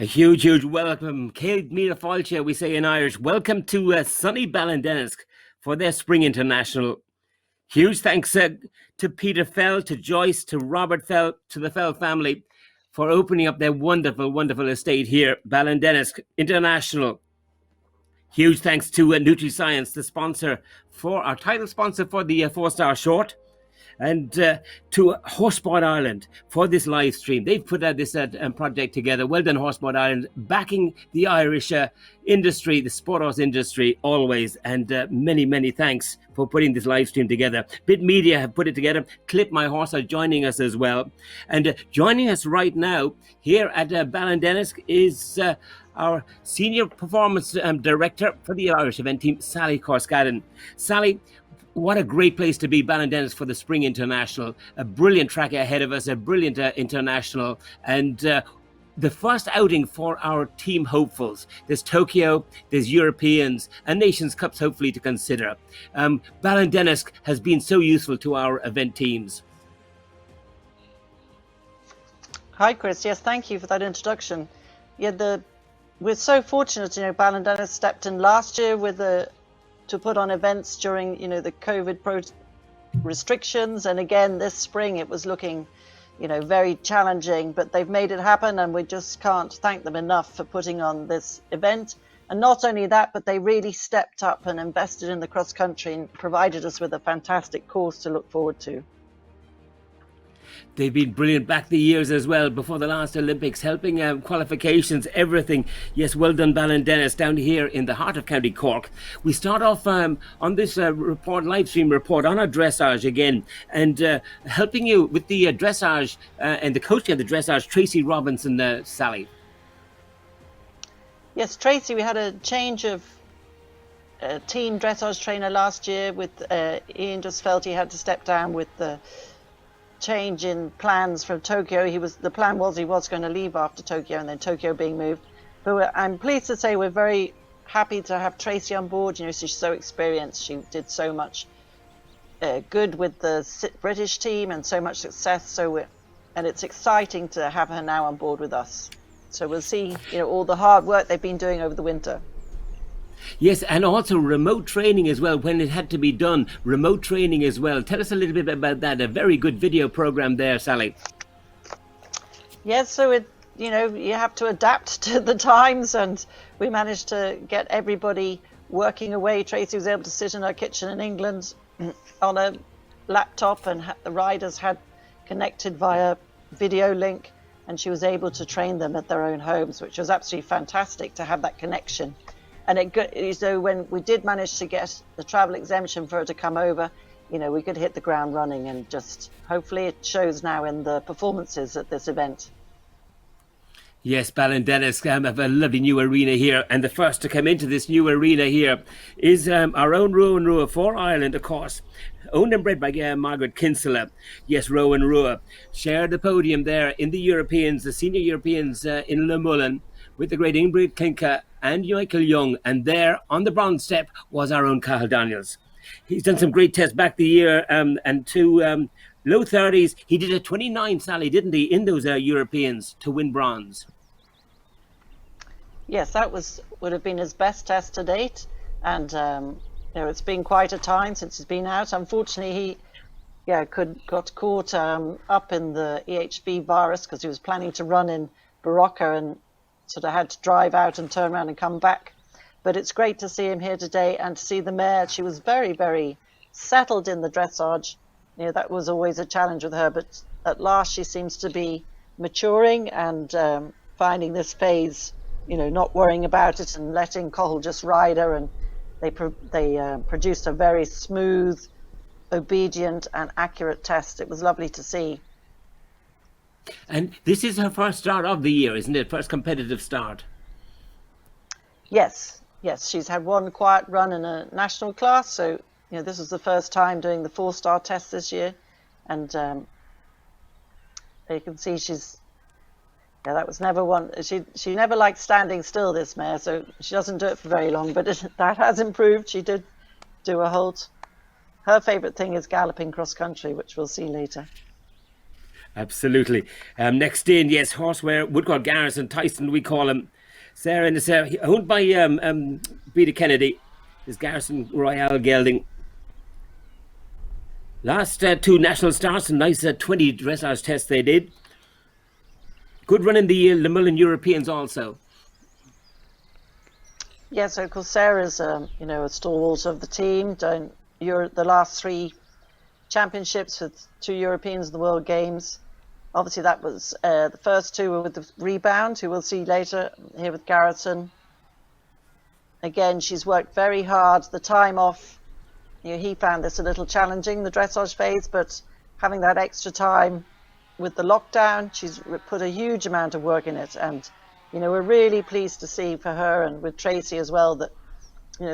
A huge welcome. Céad míle fáilte, we say in Irish. Welcome to sunny Ballindenisk for their Spring International. Huge thanks to Peter Fell, to Joyce, to Robert Fell, to the Fell family for opening up their wonderful estate here, Ballindenisk International. Huge thanks to Nutriscience, the sponsor for our title sponsor for the 4-star short. And to Horseboard Ireland for this live stream. They've put this project together. Well done, Horseboard Ireland, backing the Irish industry, the sport horse industry, always. And many thanks for putting this live stream together. Bit Media have put it together. Clip My Horse are joining us as well. And joining us right now here at Ballindenisk is our Senior Performance Director for the Irish event team, Sally Corscadden. Sally, what a great place to be, Ballindenisk, for the Spring International. A brilliant track ahead of us, a brilliant international, and the first outing for our team hopefuls. There's Tokyo, there's Europeans, and Nations Cups hopefully to consider. Ballindenisk has been so useful to our event teams. Hi, Chris. Yes, thank you for that introduction. Yeah, we're so fortunate, Ballindenisk stepped in last year to put on events during, the COVID restrictions. And again, this spring, it was looking, very challenging, but they've made it happen. And we just can't thank them enough for putting on this event. And not only that, but they really stepped up and invested in the cross country and provided us with a fantastic course to look forward to. They've been brilliant back the years as well, before the last Olympics, helping qualifications, everything. Yes, well done, Ballindenisk, down here in the heart of County Cork. We start off on this live stream report on our dressage again, and helping you with the dressage and the coaching of the dressage, Tracy Robinson, Sally. Yes, Tracy, we had a change of team dressage trainer last year with Ian just felt he had to step down with the change in plans from Tokyo. The plan was he was going to leave after Tokyo, and then Tokyo being moved. But I'm pleased to say we're very happy to have Tracy on board. She's so experienced. She did so much good with the British team and so much success. And it's exciting to have her now on board with us. So we'll see, all the hard work they've been doing over the winter. Yes, and also remote training as well, when it had to be done. Remote training as well. Tell us a little bit about that. A very good video program there, Sally. Yes, so you have to adapt to the times, and we managed to get everybody working away. Tracy was able to sit in her kitchen in England on a laptop, and the riders had connected via video link, and she was able to train them at their own homes, which was absolutely fantastic to have that connection. And when we did manage to get the travel exemption for her to come over, we could hit the ground running, and just hopefully it shows now in the performances at this event. Yes, Ballindenisk have a lovely new arena here, and the first to come into this new arena here is our own Rowan Rua for Ireland, of course. Owned and bred by Margaret Kinsella. Yes, Rowan Rua shared the podium there in the Europeans, the senior Europeans in Le Mullen, with the great Ingrid Klinka and Michael Young, and there on the bronze step was our own Cathal Daniels. He's done some great tests back the year, and to low 30s. He did a 29, Sally, didn't he, in those Europeans to win bronze? Yes, that would have been his best test to date, and it's been quite a time since he's been out. Unfortunately, he got caught up in the EHB virus because he was planning to run in Barocca and sort of had to drive out and turn around and come back. But it's great to see him here today and to see the mare. She was very, very settled in the dressage. That was always a challenge with her, but at last she seems to be maturing and finding this phase, not worrying about it and letting Cathal just ride her. And they produced a very smooth, obedient and accurate test. It was lovely to see. And this is her first start of the year, isn't it? First competitive start. Yes. She's had one quiet run in a national class. So, this was the first time doing the 4-star test this year. And you can see that was never one. She never liked standing still, this mare. So she doesn't do it for very long, but that has improved. She did do a halt. Her favorite thing is galloping cross country, which we'll see later. Absolutely. Next in, yes, Horseware, Woodcourt Garrison, Tyson, we call him. Sarah, and it's owned by Peter Kennedy. This Garrison Royale gelding. Last two national starts, a nice 20 dressage tests they did. Good run in the Le Moulin Europeans also. Yeah, so of course Sarah's a stalwart of the team. The last three championships with two Europeans in the World Games. Obviously, that was the first two were with the Rebound, who we'll see later here with Garrison. Again, she's worked very hard. The time off, he found this a little challenging, the dressage phase, but having that extra time with the lockdown, she's put a huge amount of work in it. And, we're really pleased to see for her and with Tracy as well that,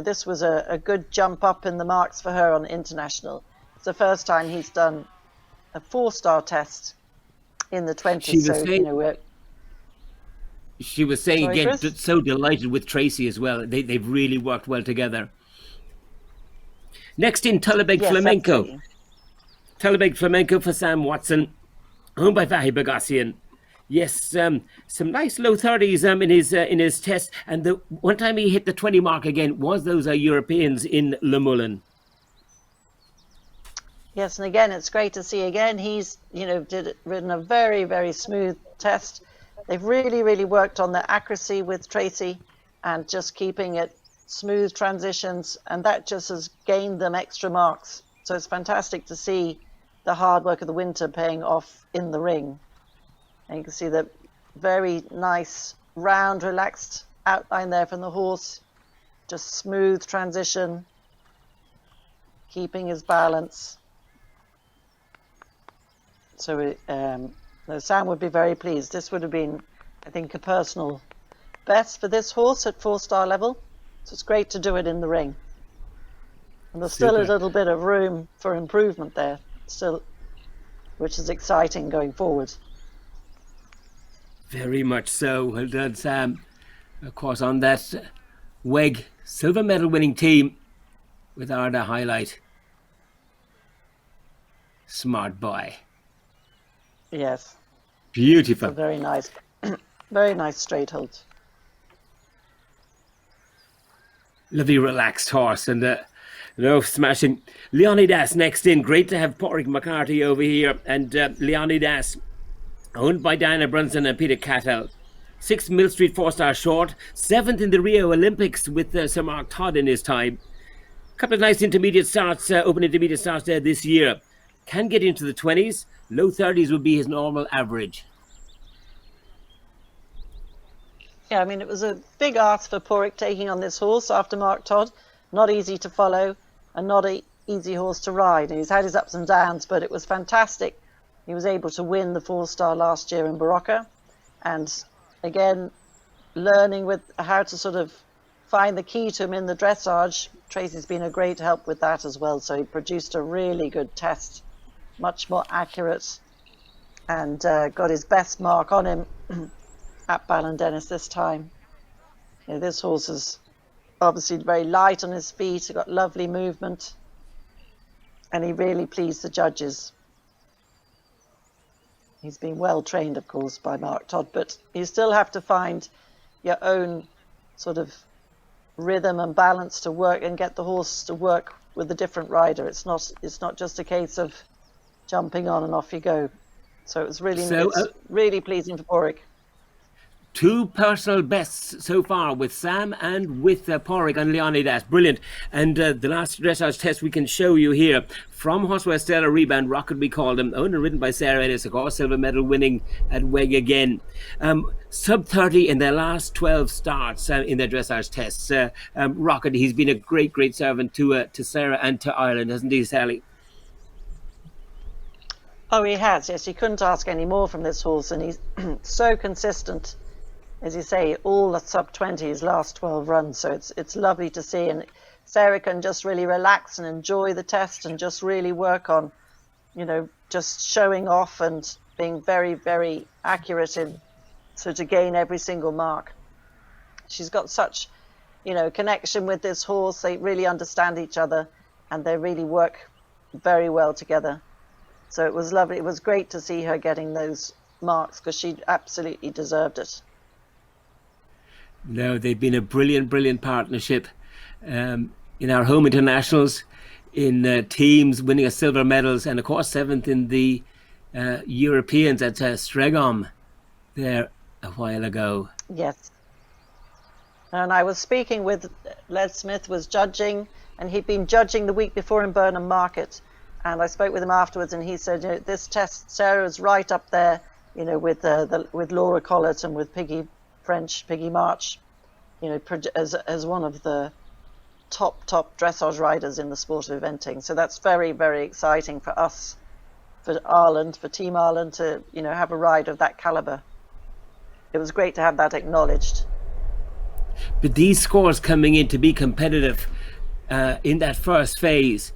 this was a good jump up in the marks for her on international. It's the first time he's done a 4-star test in the 20s. She was saying again, so delighted with Tracy as well. They've really worked well together. Next in, Tullabeg Flamenco. Absolutely. Tullabeg Flamenco for Sam Watson, owned by Vahi Bagassian. Yes, some nice low 30s in his test, and the one time he hit the 20 mark again was those Europeans in Le Moulin. Yes, and again, it's great to see again. He's, ridden a very, very smooth test. They've really, really worked on the accuracy with Tracy and just keeping it smooth transitions, and that just has gained them extra marks. So it's fantastic to see the hard work of the winter paying off in the ring. And you can see the very nice, round, relaxed outline there from the horse. Just smooth transition, keeping his balance. So Sam would be very pleased. This would have been, I think, a personal best for this horse at 4-star level. So it's great to do it in the ring. And there's still a little bit of room for improvement there, still, which is exciting going forward. Very much so. Well done, Sam. Of course, on that WEG silver medal winning team with Arda highlight. Smart boy. Yes. Beautiful. So very nice. Very nice straight hold. Lovely relaxed horse and smashing. Leonidas next in. Great to have Porrick McCarthy over here. And Leonidas, owned by Diana Brunson and Peter Cattell. 6th Mill Street 4-star short. 7th in the Rio Olympics with Sir Mark Todd in his time. Couple of nice intermediate starts, open intermediate starts there this year. Can get into the 20s. Low 30s would be his normal average. Yeah, I mean, it was a big ask for Porrick taking on this horse after Mark Todd. Not easy to follow and not an easy horse to ride. And he's had his ups and downs, but it was fantastic. He was able to win the 4-star last year in Barocca. And again, learning with how to sort of find the key to him in the dressage. Tracy's been a great help with that as well. So he produced a really good test, much more accurate, and got his best mark on him at Ballindenisk this time. This horse is obviously very light on his feet. He got lovely movement, and he really pleased the judges. He's been well trained, of course, by Mark Todd, but you still have to find your own sort of rhythm and balance to work and get the horse to work with a different rider. It's not just a case of jumping on and off you go. So it was really pleasing for Porrick. 2 personal bests so far with Sam and with Porrick and Leonidas. Brilliant. And the last dressage test we can show you here from Horseware Stella Rebound Rocket, we called him, owned and ridden by Sarah Ellis, of course, silver medal winning at WEG again. Sub 30 in their last 12 starts in their dressage tests. Rocket, he's been a great servant to Sarah and to Ireland, hasn't he, Sally? Oh, he has, yes. You couldn't ask any more from this horse, and he's so consistent. As you say, all the sub-20s last 12 runs, so it's lovely to see. And Sarah can just really relax and enjoy the test and just really work on, just showing off and being very, very accurate to gain every single mark. She's got such, connection with this horse. They really understand each other and they really work very well together. So it was lovely. It was great to see her getting those marks because she absolutely deserved it. No, they've been a brilliant, brilliant partnership in our home internationals, in teams winning a silver medals, and of course seventh in the Europeans at Stregom there a while ago. Yes. And I was speaking with Les Smith was judging, and he'd been judging the week before in Burnham Market. And I spoke with him afterwards, and he said, this test, Sarah is right up there, with with Laura Collett and with Piggy March, as one of the top dressage riders in the sport of eventing. So that's very, very exciting for us, for Ireland, for Team Ireland to, have a ride of that caliber. It was great to have that acknowledged. But these scores coming in to be competitive in that first phase,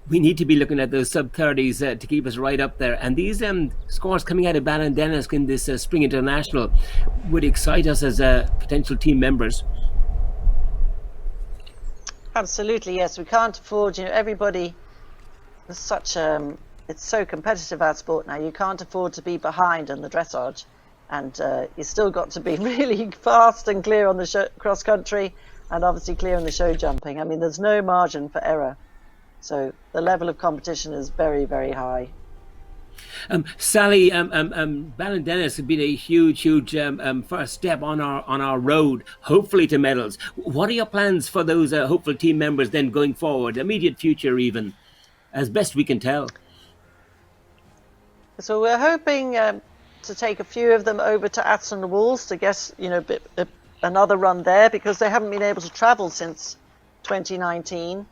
we need to be looking at those sub-30s to keep us right up there. And these scores coming out of Ballindenisk in this Spring International would excite us as potential team members. Absolutely, yes. We can't afford, everybody is it's so competitive, our sport now. You can't afford to be behind in the dressage. And you still got to be really fast and clear on the cross country, and obviously clear on the show jumping. I mean, there's no margin for error. So the level of competition is very, very high. Sally, Ballindenisk has been a huge first step on our road, hopefully to medals. What are your plans for those hopeful team members then going forward, immediate future even, as best we can tell? So we're hoping to take a few of them over to Aston Walls to get another run there, because they haven't been able to travel since 2019.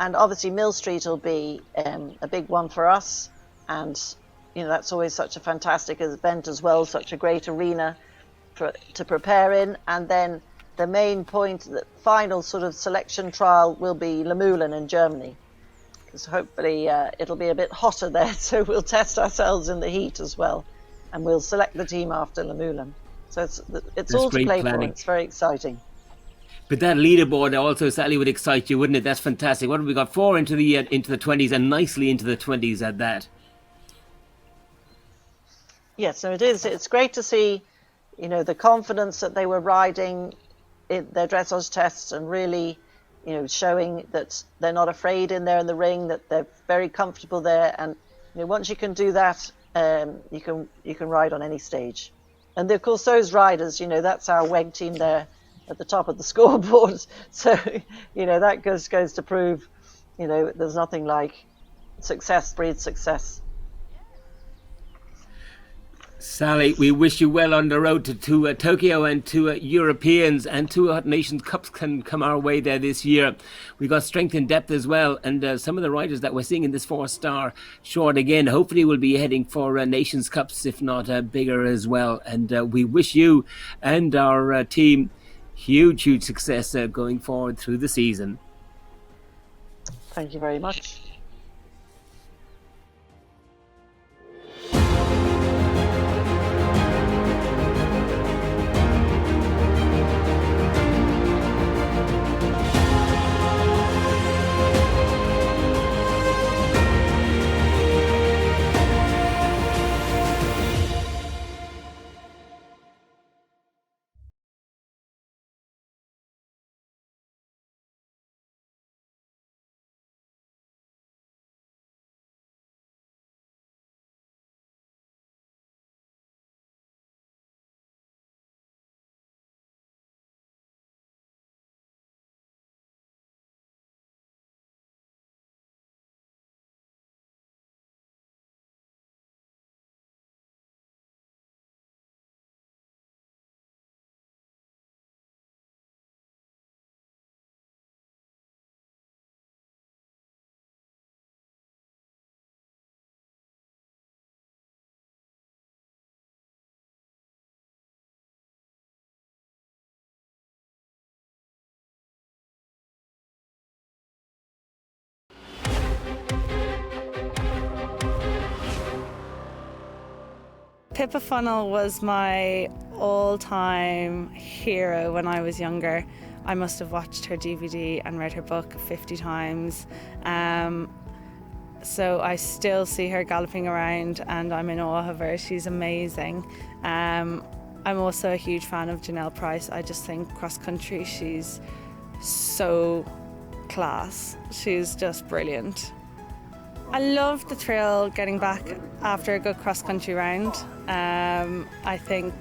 And obviously Mill Street will be a big one for us, and that's always such a fantastic event as well, such a great arena to prepare in. And then the main point, the final sort of selection trial, will be Lemühlen in Germany, because hopefully it'll be a bit hotter there, so we'll test ourselves in the heat as well, and we'll select the team after Lemühlen. So it's all to play for. It's very exciting. But that leaderboard also, Sally, would excite you, wouldn't it? That's fantastic. What have we got? 4 into the 20s, and nicely into the 20s at that. Yes, so it is. It's great to see, the confidence that they were riding in their dressage tests, and really, showing that they're not afraid in there in the ring, that they're very comfortable there. And once you can do that, you can ride on any stage. And of course, those riders, that's our WEG team there at the top of the scoreboard. So, that goes to prove, there's nothing like success breeds success. Sally, we wish you well on the road to Tokyo, and to Europeans, and to Nations Cups can come our way there this year. We got strength and depth as well, and some of the riders that we're seeing in this 4-star short again hopefully will be heading for Nations Cups, if not bigger as well. And we wish you and our team huge success going forward through the season. Thank you very much. Pippa Funnell was my all-time hero when I was younger. I must have watched her DVD and read her book 50 times. So I still see her galloping around and I'm in awe of her. She's amazing. I'm also a huge fan of Janelle Price. I just think cross country, she's so class. She's just brilliant. I love the thrill getting back after a good cross country round. I think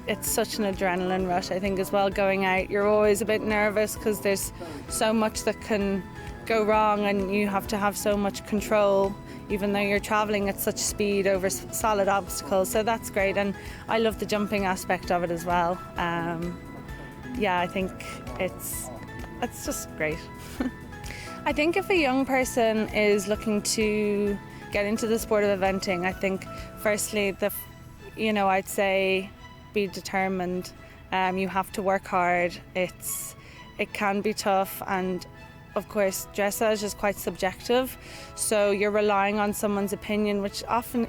it's such an adrenaline rush. I think as well, going out, you're always a bit nervous because there's so much that can go wrong and you have to have so much control, even though you're travelling at such speed over solid obstacles. So that's great, and I love the jumping aspect of it as well. Yeah, I think it's just great. I think if a young person is looking to get into the sport of eventing, I think firstly, I'd say be determined. You have to work hard. It can be tough, and of course dressage is quite subjective, so you're relying on someone's opinion, which often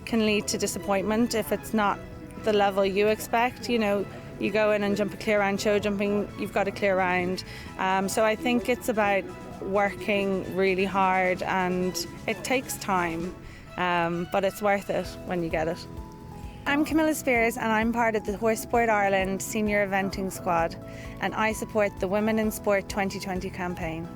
can lead to disappointment if it's not the level you expect. You go in and jump a clear round show jumping, you've got a clear round. So I think it's about working really hard, and it takes time, but it's worth it when you get it. I'm Camilla Spears and I'm part of the Horse Sport Ireland Senior Eventing Squad, and I support the Women in Sport 2020 campaign.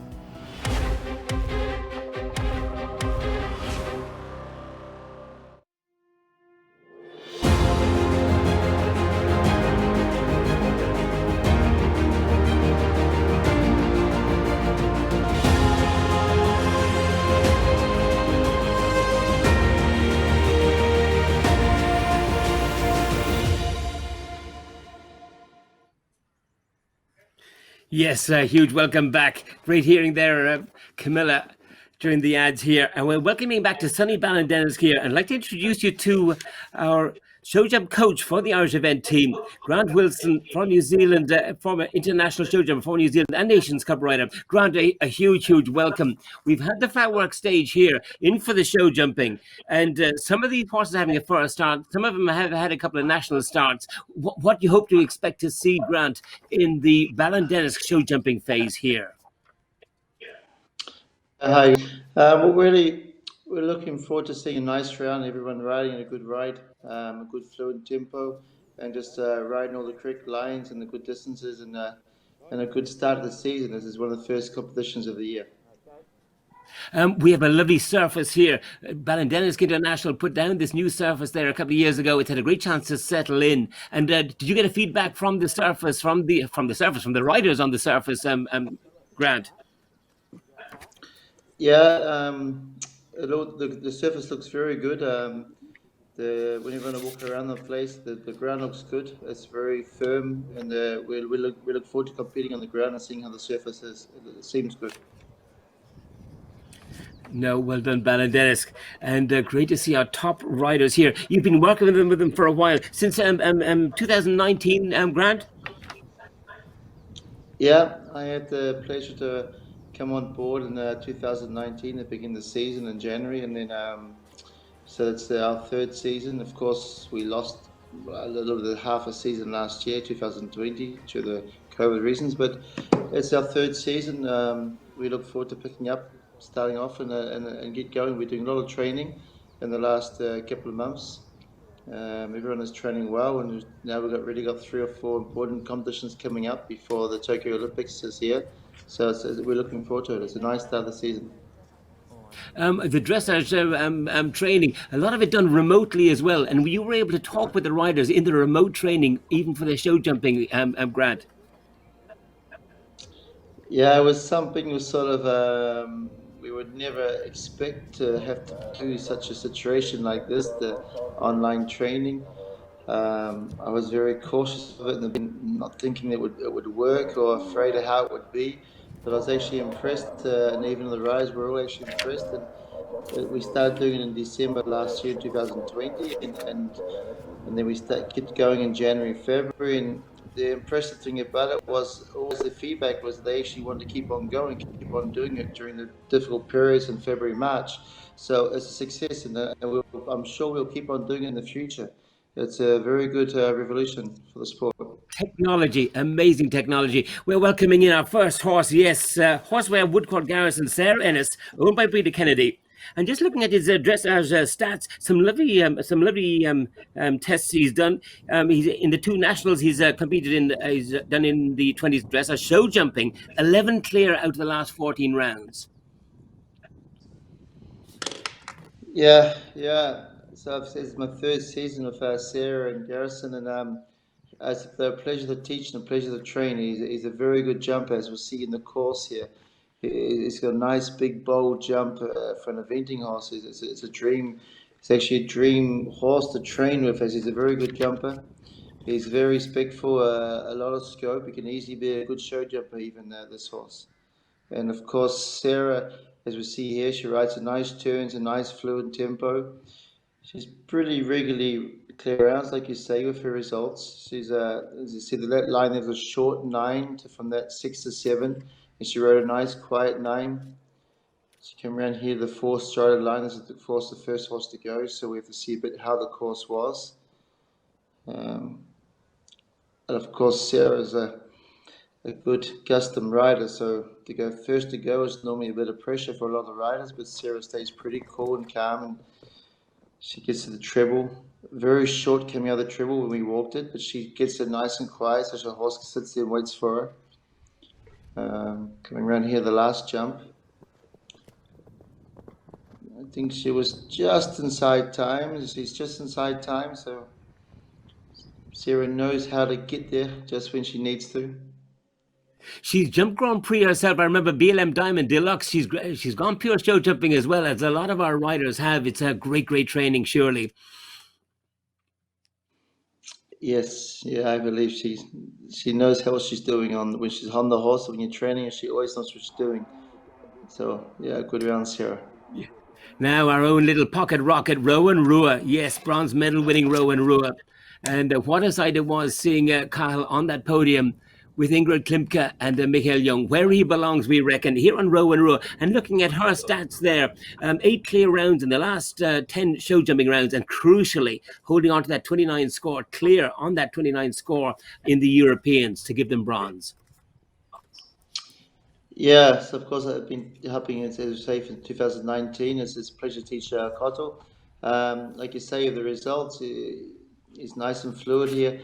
Yes, huge welcome back. Great hearing there, Camilla, during the ads here. And we're welcoming back to sunny Ballindenisk here. I'd like to introduce you to our show jump coach for the Irish event team, Grant Wilson from New Zealand, former international show jumper for New Zealand and Nations Cup rider. Grant, a huge welcome. We've had the flat work stage here in for the show jumping, and some of these horses are having a first start. Some of them have had a couple of national starts. What do you hope to expect to see, Grant, in the Ballindenisk show jumping phase here? Hi. We're looking forward to seeing a nice round, everyone riding in a good ride, a good fluid tempo, and just riding all the correct lines and the good distances, and a good start of the season. This is one of the first competitions of the year. We have a lovely surface here. Ballindenisk International put down this new surface there a couple of years ago. It's had a great chance to settle in. And did you get a feedback from the surface, from the riders on the surface, Grant? Yeah, the surface looks very good. When you're going to walk around the place, the ground looks good. It's very firm, and we look forward to competing on the ground and seeing how the surface is. It seems good. No, well done, Ballindenisk, and great to see our top riders here. You've been working with them for a while, since 2019, Grant? Yeah, I had the pleasure to come on board in 2019 to begin the season in January, and then so it's our third season. Of course, we lost a little bit half a season last year, 2020, due to the COVID reasons, but it's our third season. We look forward to picking up, starting off and get going. We're doing a lot of training in the last couple of months. Everyone is training well, and now we've really got 3 or 4 important competitions coming up before the Tokyo Olympics is here. So we're looking forward to it. It's a nice start of the season. The dressage training, a lot of it done remotely as well, and you were able to talk with the riders in the remote training, even for the show jumping, Grant. Yeah, it was something was sort of we would never expect to have to do such a situation like this, the online training. I was very cautious of it and not thinking it would work or afraid of how it would be. But I was actually impressed, and even the riders were all actually impressed. And we started doing it in December last year, 2020, and then we kept going in January, February. And the impressive thing about it was always the feedback was they actually wanted to keep on going, keep on doing it during the difficult periods in February, March. So it's a success, and I'm sure we'll keep on doing it in the future. It's a very good revolution for the sport. Technology, amazing technology. We're welcoming in our first horse, Horseware Woodcourt Garrison, Sarah Ennis, owned by Breeder Kennedy. And just looking at his dressage stats, some lovely tests he's done. He's in the two nationals. He's competed in. He's done in the 20s dressage show jumping. 11 clear out of the last 14 rounds. Yeah, yeah. So it's my third season with Sarah and Garrison, and it's a pleasure to teach and a pleasure to train. He's a very good jumper, as we'll see in the course here. He's got a nice big bold jump for an eventing horse. It's a dream. It's actually a dream horse to train with, as he's a very good jumper. He's very respectful, a lot of scope. He can easily be a good show jumper, even this horse. And of course, Sarah, as we see here, she rides a nice turns, a nice fluid tempo. She's pretty regularly clear rounds, like you say, with her results. She's, as you see, that line there was a short 9 from that 6 to 7. And she rode a nice quiet 9. She came around here, the 4 started line. This is the first horse to go, so we have to see a bit how the course was. And of course, Sarah's a good custom rider, so to go first to go is normally a bit of pressure for a lot of riders, but Sarah stays pretty cool and calm, and she gets to the treble. Very short coming out of the treble when we walked it, but she gets it nice and quiet, so the horse sits there and waits for her. Coming around here, the last jump. I think she was just inside time. She's just inside time, so Sarah knows how to get there just when she needs to. She's jumped Grand Prix herself. I remember BLM Diamond Deluxe. She's gone pure show jumping as well, as a lot of our riders have. It's a great training, surely. Yes, yeah, I believe she knows how she's doing when she's on the horse. When you're training, she always knows what she's doing. So yeah, good round, Sarah. Yeah. Now our own little pocket rocket, Rowan Rua. Yes, bronze medal winning Rowan Rua. And what a sight it was seeing Kyle on that podium with Ingrid Klimke and Michael Young, where he belongs, we reckon, here on Rowan Rua. And looking at her stats there, 8 clear rounds in the last 10 show jumping rounds, and crucially holding on to that 29 score, clear on that 29 score in the Europeans to give them bronze. Yes, of course, I've been helping, as you say, in 2019. It's a pleasure to teach Cottle. Like you say, the results, he's nice and fluid here.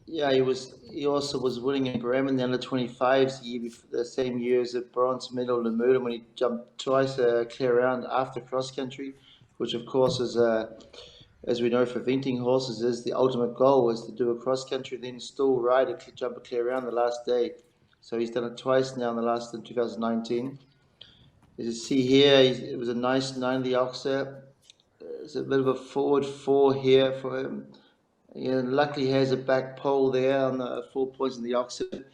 Yeah, he also was winning in Bremen, the under 25s the same year as a bronze medal in Merlin when he jumped twice clear round after cross country, which of course is, as we know for eventing horses, is the ultimate goal, is to do a cross country, then still ride a jump a clear round the last day. So he's done it twice now in 2019. As you see here, it was a nice 9 of the Oxer. It's a bit of a forward 4 here for him. Yeah, luckily he has a back pole there on the 4 points in the Oxford.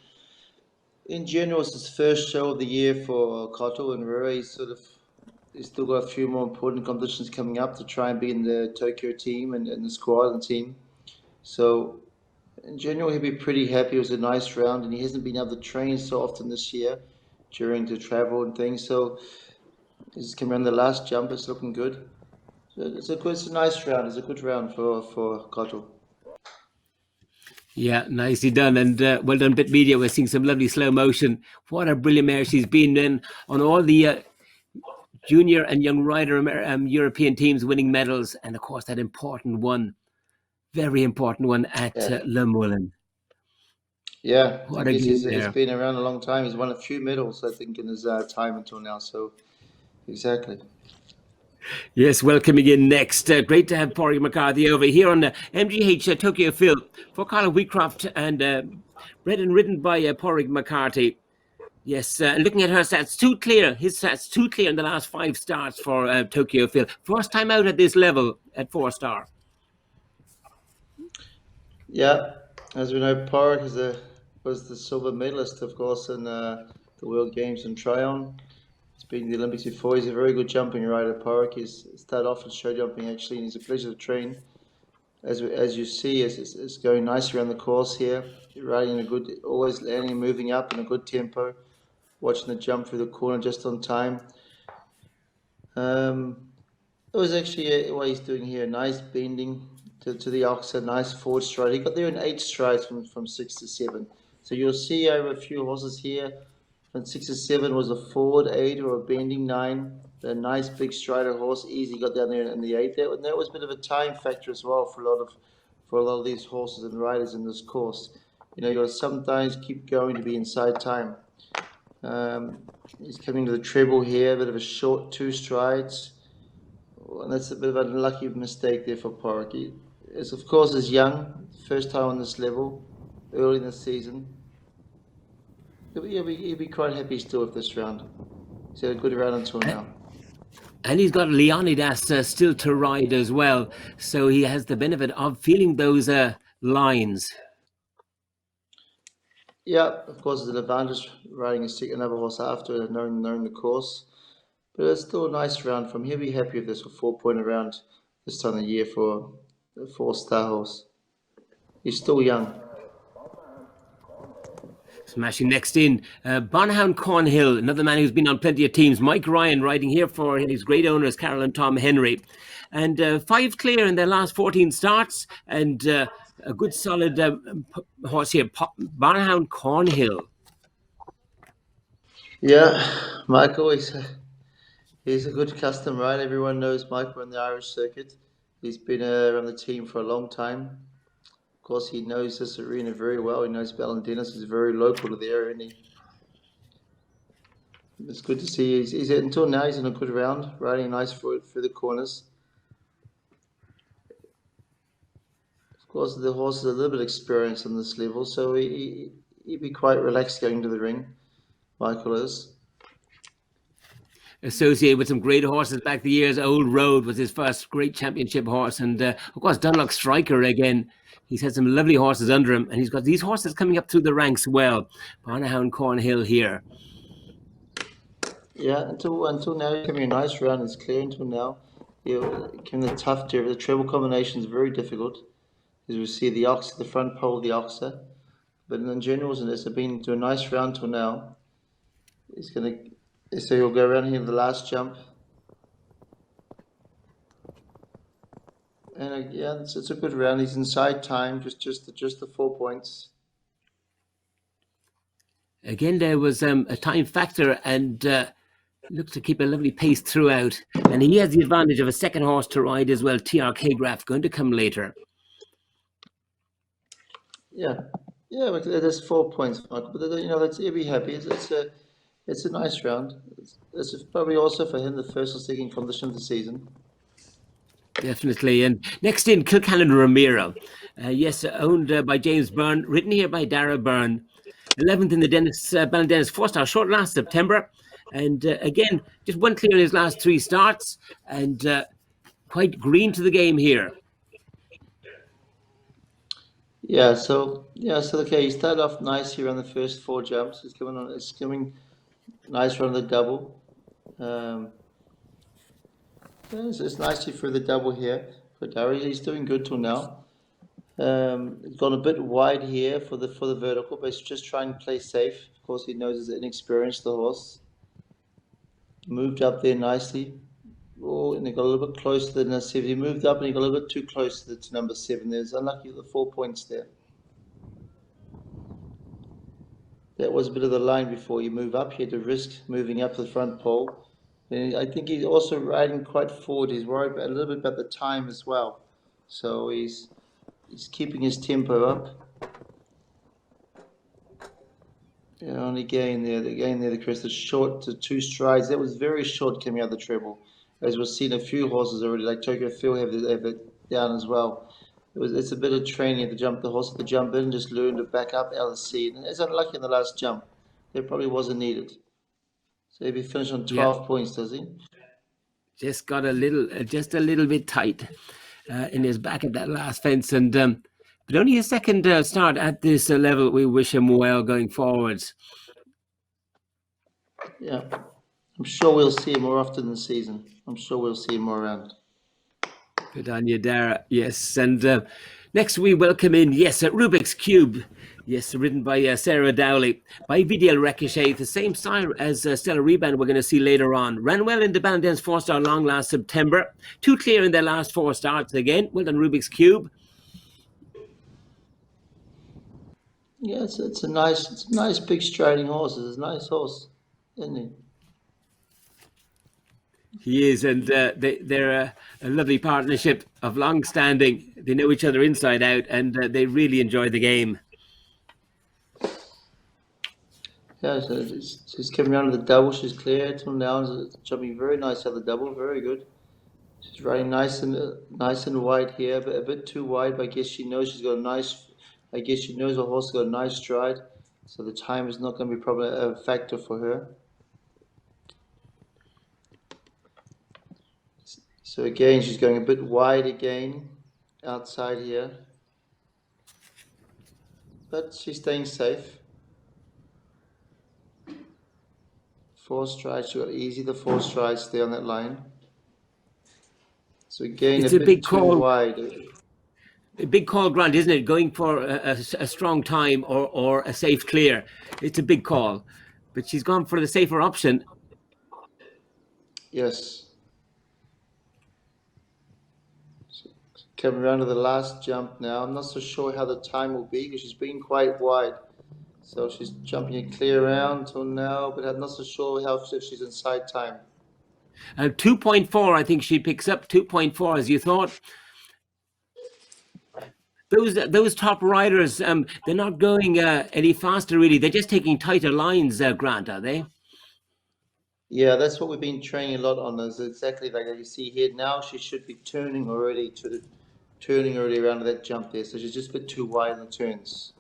In general, it's his first show of the year for Cottle and Rua. He's still got a few more important competitions coming up to try and be in the Tokyo team and the squad and team. So in general, he'll be pretty happy. It was a nice round, and he hasn't been able to train so often this year during the travel and things. So he's coming around the last jump. It's looking good. So it's a nice round. It's a good round for Cottle. Yeah, nicely done, and well done, Bit Media. We're seeing some lovely slow motion. What a brilliant mare she's been in on all the junior and young rider European teams winning medals, and of course that important one, very important one at Le Moulin. Yeah, he's been around a long time. He's won a few medals, I think, in his time until now. So, exactly. Yes, welcoming in next. Great to have Pádraig McCarthy over here on the MGH Tokyo Phil for Colin Wheatcroft and bred and ridden by Pádraig McCarthy. Yes, looking at her stats, his stats 2 clear in the last 5 starts for Tokyo Phil. First time out at this level at 4-star. Yeah, as we know, Pádraig was the silver medalist, of course, in the World Games in Tryon. He's been in the Olympics before. He's a very good jumping rider, Pádraig. He's started off in show jumping, actually, and he's a pleasure to train. As you see, it's going nice around the course here. Riding always landing and moving up in a good tempo. Watching the jump through the corner just on time. It was actually what he's doing here. Nice bending to the oxer, nice forward stride. He got there in 8 strides from 6 to 7. So you'll see over a few horses here, from 6 to 7 was a forward 8 or a bending 9. a nice big strider horse, easy got down there in the 8th. And that was a bit of a time factor as well for a lot of these horses and riders in this course. You know, you got to sometimes keep going to be inside time. He's coming to the treble here, a bit of a short 2 strides. And that's a bit of an unlucky mistake there for Porrick. He is, of course, is young, first time on this level, early in the season. He'll be quite happy still with this round. He's had a good round until now. And he's got Leonidas still to ride as well. So he has the benefit of feeling those lines. Yeah, of course, it's an advantage riding another horse after knowing the course. But it's still a nice round from here. Be happy with this, a 4-point round this time of year for a 4-star horse. He's still young. Smashing next in, Bonhound Cornhill, another man who's been on plenty of teams. Mike Ryan riding here for his great owners, Carol and Tom Henry. And 5 clear in their last 14 starts. And a good solid horse here, Bonhound Cornhill. Yeah, Michael, he's a good custom rider. Everyone knows Michael in the Irish circuit. He's been around the team for a long time. Of course, he knows this arena very well. He knows Ballindenisk is very local to the area, and it's good to see. He's until now he's in a good round, riding nice through the corners. Of course, the horse is a little bit experienced on this level, so he'd be quite relaxed going to the ring. Michael is. Associated with some great horses back the years. Old Road was his first great championship horse. And of course, Dunlock Striker again. He's had some lovely horses under him. And he's got these horses coming up through the ranks well. Bonhound Cornhill here. Yeah, until now, he's having a nice round. It's clear until now. Came the tough the treble combination is very difficult. As we see the front pole of the oxer. But in general, it's been to a nice round till now. So he'll go around here in the last jump. And yeah, it's a good round. He's inside time, just the 4 points. Again, there was a time factor and looked to keep a lovely pace throughout. And he has the advantage of a second horse to ride as well, TR K-Graph, going to come later. Yeah, but there's 4 points, Michael. But he'll be happy. It's a nice round. It's probably also for him the first or second condition of the season. Definitely. And next in, Kilcannon Ramiro. Yes, owned by James Byrne, written here by Dara Byrne. 11th in the Ballindenisk 4-star short last September. And again, just one clear in his last 3 starts. And quite green to the game here. Yeah, so okay, he started off nice here on the first 4 jumps. It's coming nice run the double. It's nicely through the double here for Dara. He's doing good till now. He's gone a bit wide here for the vertical, but he's just trying to play safe. Of course, he knows he's inexperienced, the horse. Moved up there nicely. Oh, and he got a little bit closer to the 7. He moved up and he got a little bit too close to number 7. There's unlucky the 4 points there. That was a bit of the line before you move up. He had to risk moving up the front pole. And I think he's also riding quite forward. He's worried a little bit about the time as well. So he's keeping his tempo up. Yeah, only gain there. The crest is short to 2 strides. That was very short coming out of the treble. As we've seen a few horses already, like Tokyo Phil have it down as well. It's a bit of training at the jump. The horse had to jump in and just learn to back up out of the seat. And it's unlucky in the last jump. That probably wasn't needed. So he'll be finished on 12 points, does he? Just got a little bit tight in his back at that last fence. And but only his second start at this level. We wish him well going forwards. Yeah. I'm sure we'll see him more often this season. I'm sure we'll see him more around. Good on you, Dara. Yes, and next we welcome in, Rubik's Cube. Yes, written by Sarah Dowley. By VDL Ricochet, the same style as Stella Rebound we're going to see later on. Ran well in the Ballindenisk 4-star long last September. 2 clear in their last 4 starts again. Well done, Rubik's Cube. Yeah, it's a nice big striding horse. It's a nice horse, isn't he? He is, and they're a lovely partnership of long standing. They know each other inside out, and they really enjoy the game. Yeah, so she's coming around to the double. She's clear till now. Jumping very nice at the double. Very good. She's riding nice and wide here, but a bit too wide. But I guess she knows she's got a nice. I guess she knows the horse got a nice stride, so the time is not going to be probably a factor for her. So again, she's going a bit wide again, outside here, but she's staying safe. 4 strides, she got easy. The 4 strides stay on that line. So again, It's a a bit big too call. wide. A big call, Grant, isn't it? Going for a strong time or a safe clear. It's a big call, but she's gone for the safer option. Yes. So coming around to the last jump now. I'm not so sure how the time will be because she's been quite wide. So she's jumping it clear around till now, but I'm not so sure if she's inside time. 2.4, I think she picks up 2.4, as you thought. Those top riders, they're not going any faster, really. They're just taking tighter lines, Grant, are they? Yeah, that's what we've been training a lot on. Is exactly like you see here now. She should be turning already around that jump there. So she's just a bit too wide in the turns.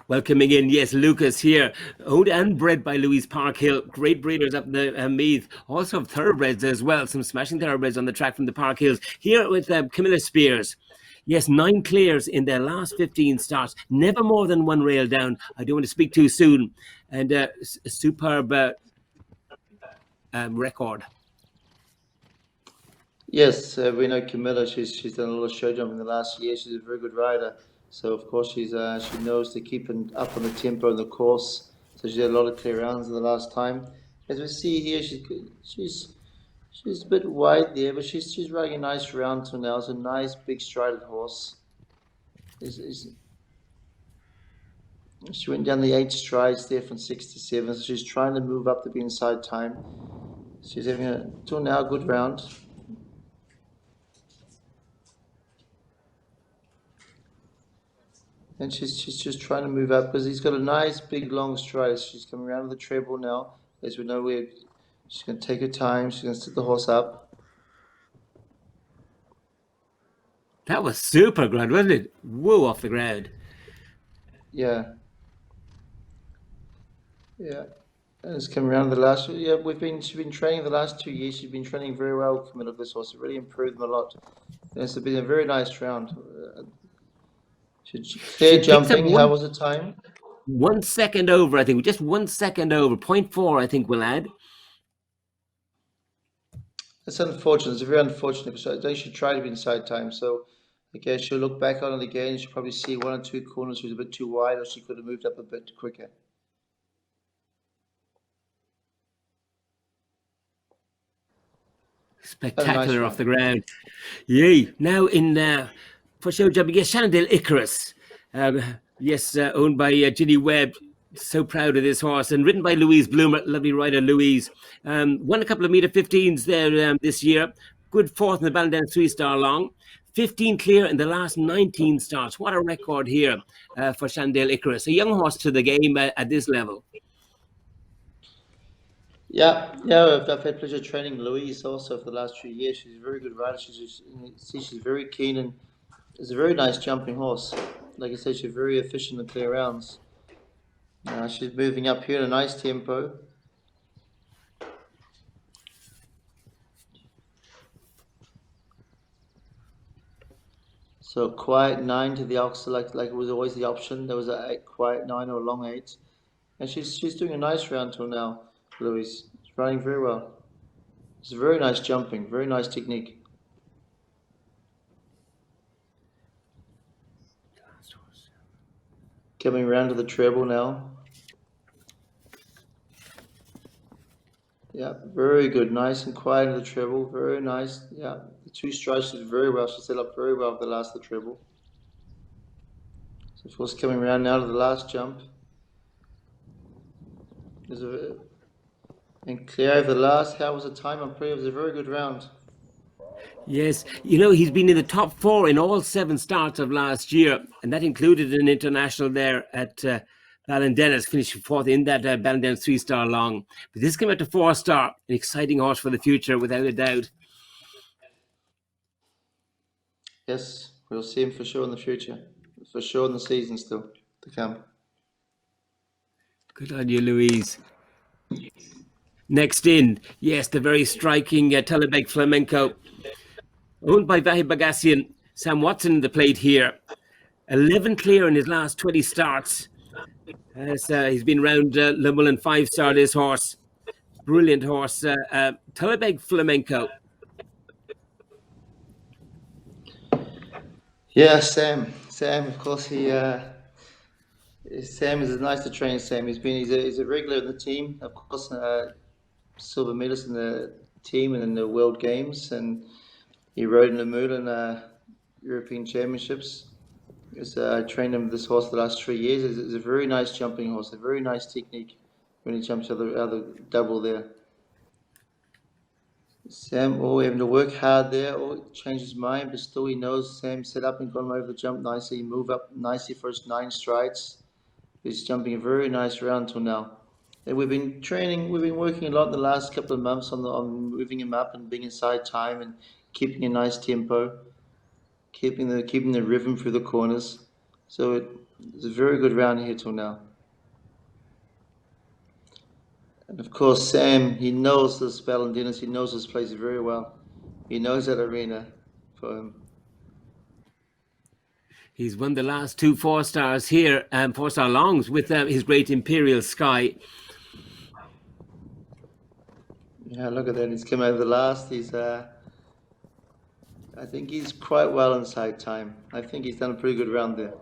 Welcoming in, yes, Lucas here, owned and bred by Louise Parkhill. Great breeders up the Meath. Also have thoroughbreds as well. Some smashing thoroughbreds on the track from the Park Hills. Here with Camilla Spears. Yes, 9 clears in their last 15 starts. Never more than 1 rail down. I don't want to speak too soon. And a superb record. Yes, we know Camilla. She's done a lot of show jumping in the last year. She's a very good rider. So of course she knows to keep up on the tempo and the course. So she had a lot of clear rounds in the last time. As we see here, she's a bit wide there, but she's riding a nice round till now. It's a nice big strided horse. She went down the 8 strides there from 6 to 7, so she's trying to move up to be inside time. She's having till now a good round. And she's just trying to move up because he's got a nice big long stride. She's coming around to the treble now. As we know, she's going to take her time. She's going to sit the horse up. That was super, Grant, wasn't it? Whoa, off the ground. Yeah. Yeah. And it's coming around the last. Yeah, she's been training the last 2 years. She's been training very well, Camilla, this horse. It really improved them a lot. And it's been a very nice round. Clear jumping. How was the time? 1 second over, I think. Just 1 second over. 0.4, I think we'll add. It's unfortunate. It's very unfortunate because I think she tried to be inside time. So I guess she'll look back on it again and she'll probably see 1 or 2 corners was a bit too wide, or she could have moved up a bit quicker. Spectacular off the ground. Yay. Now in for show jumping, yes, Shenandoah Icarus. Yes, owned by Ginny Webb. So proud of this horse, and ridden by Louise Bloomer, lovely rider Louise. Won a couple of meter 15s there this year. Good 4th in the Ballindenisk 3-star long. 15 clear in the last 19 starts. What a record here for Shenandoah Icarus. A young horse to the game at this level. Yeah, I've had pleasure training Louise also for the last 3 years. She's a very good rider. She's very keen and is a very nice jumping horse. Like I said, she's very efficient in clear rounds. She's moving up here in a nice tempo. So quiet 9 to the ox, like it was always the option. There was a quiet 9 or a long 8, and she's doing a nice round till now. Louise, she's riding very well. It's very nice jumping, very nice technique. Coming around to the treble now. Yeah, very good. Nice and quiet in the treble. Very nice. Yeah, the 2 strides did very well. She set up very well for the last of the treble. So of course coming around now to the last jump. And clear over the last, how was the time? I'm pretty, it was a very good round. Yes, you know, he's been in the top 4 in all 7 starts of last year, and that included an international there at Ballindenisk, finishing 4th in that Ballindenisk 3-star long. But this came out to 4-star, an exciting horse for the future, without a doubt. Yes, we'll see him for sure in the future. For sure in the season still to come. Good on you, Louise. Next in, yes, the very striking Telebek Flamenco, owned by Vahi Bagassian. Sam Watson in the plate here. 11 clear in his last 20 starts. He's been around Le Moulin 5-star, this horse. Brilliant horse. Telebek Flamenco. Yeah, Sam. Sam, of course, Sam is nice to train. Sam, he's a regular in the team. Of course, silver medalist in the team and in the World Games, and he rode in the Moulin European Championships. I trained him this horse the last 3 years. He's a very nice jumping horse, a very nice technique when he jumps out the double there. Sam, having to work hard there, change his mind, but still he knows Sam set up and gone over the jump nicely, move up nicely for his 9 strides. He's jumping a very nice round till now. And we've been working a lot in the last couple of months on moving him up and being inside time and keeping a nice tempo, keeping the rhythm through the corners. So it's a very good round here till now. And of course, Sam, he knows this Ballindenisk, he knows this place very well. He knows that arena for him. He's won the last 2 4-stars here, 4-star longs with his great Imperial Sky. Yeah, look at that. He's come out of the last. I think he's quite well inside time. I think he's done a pretty good round there.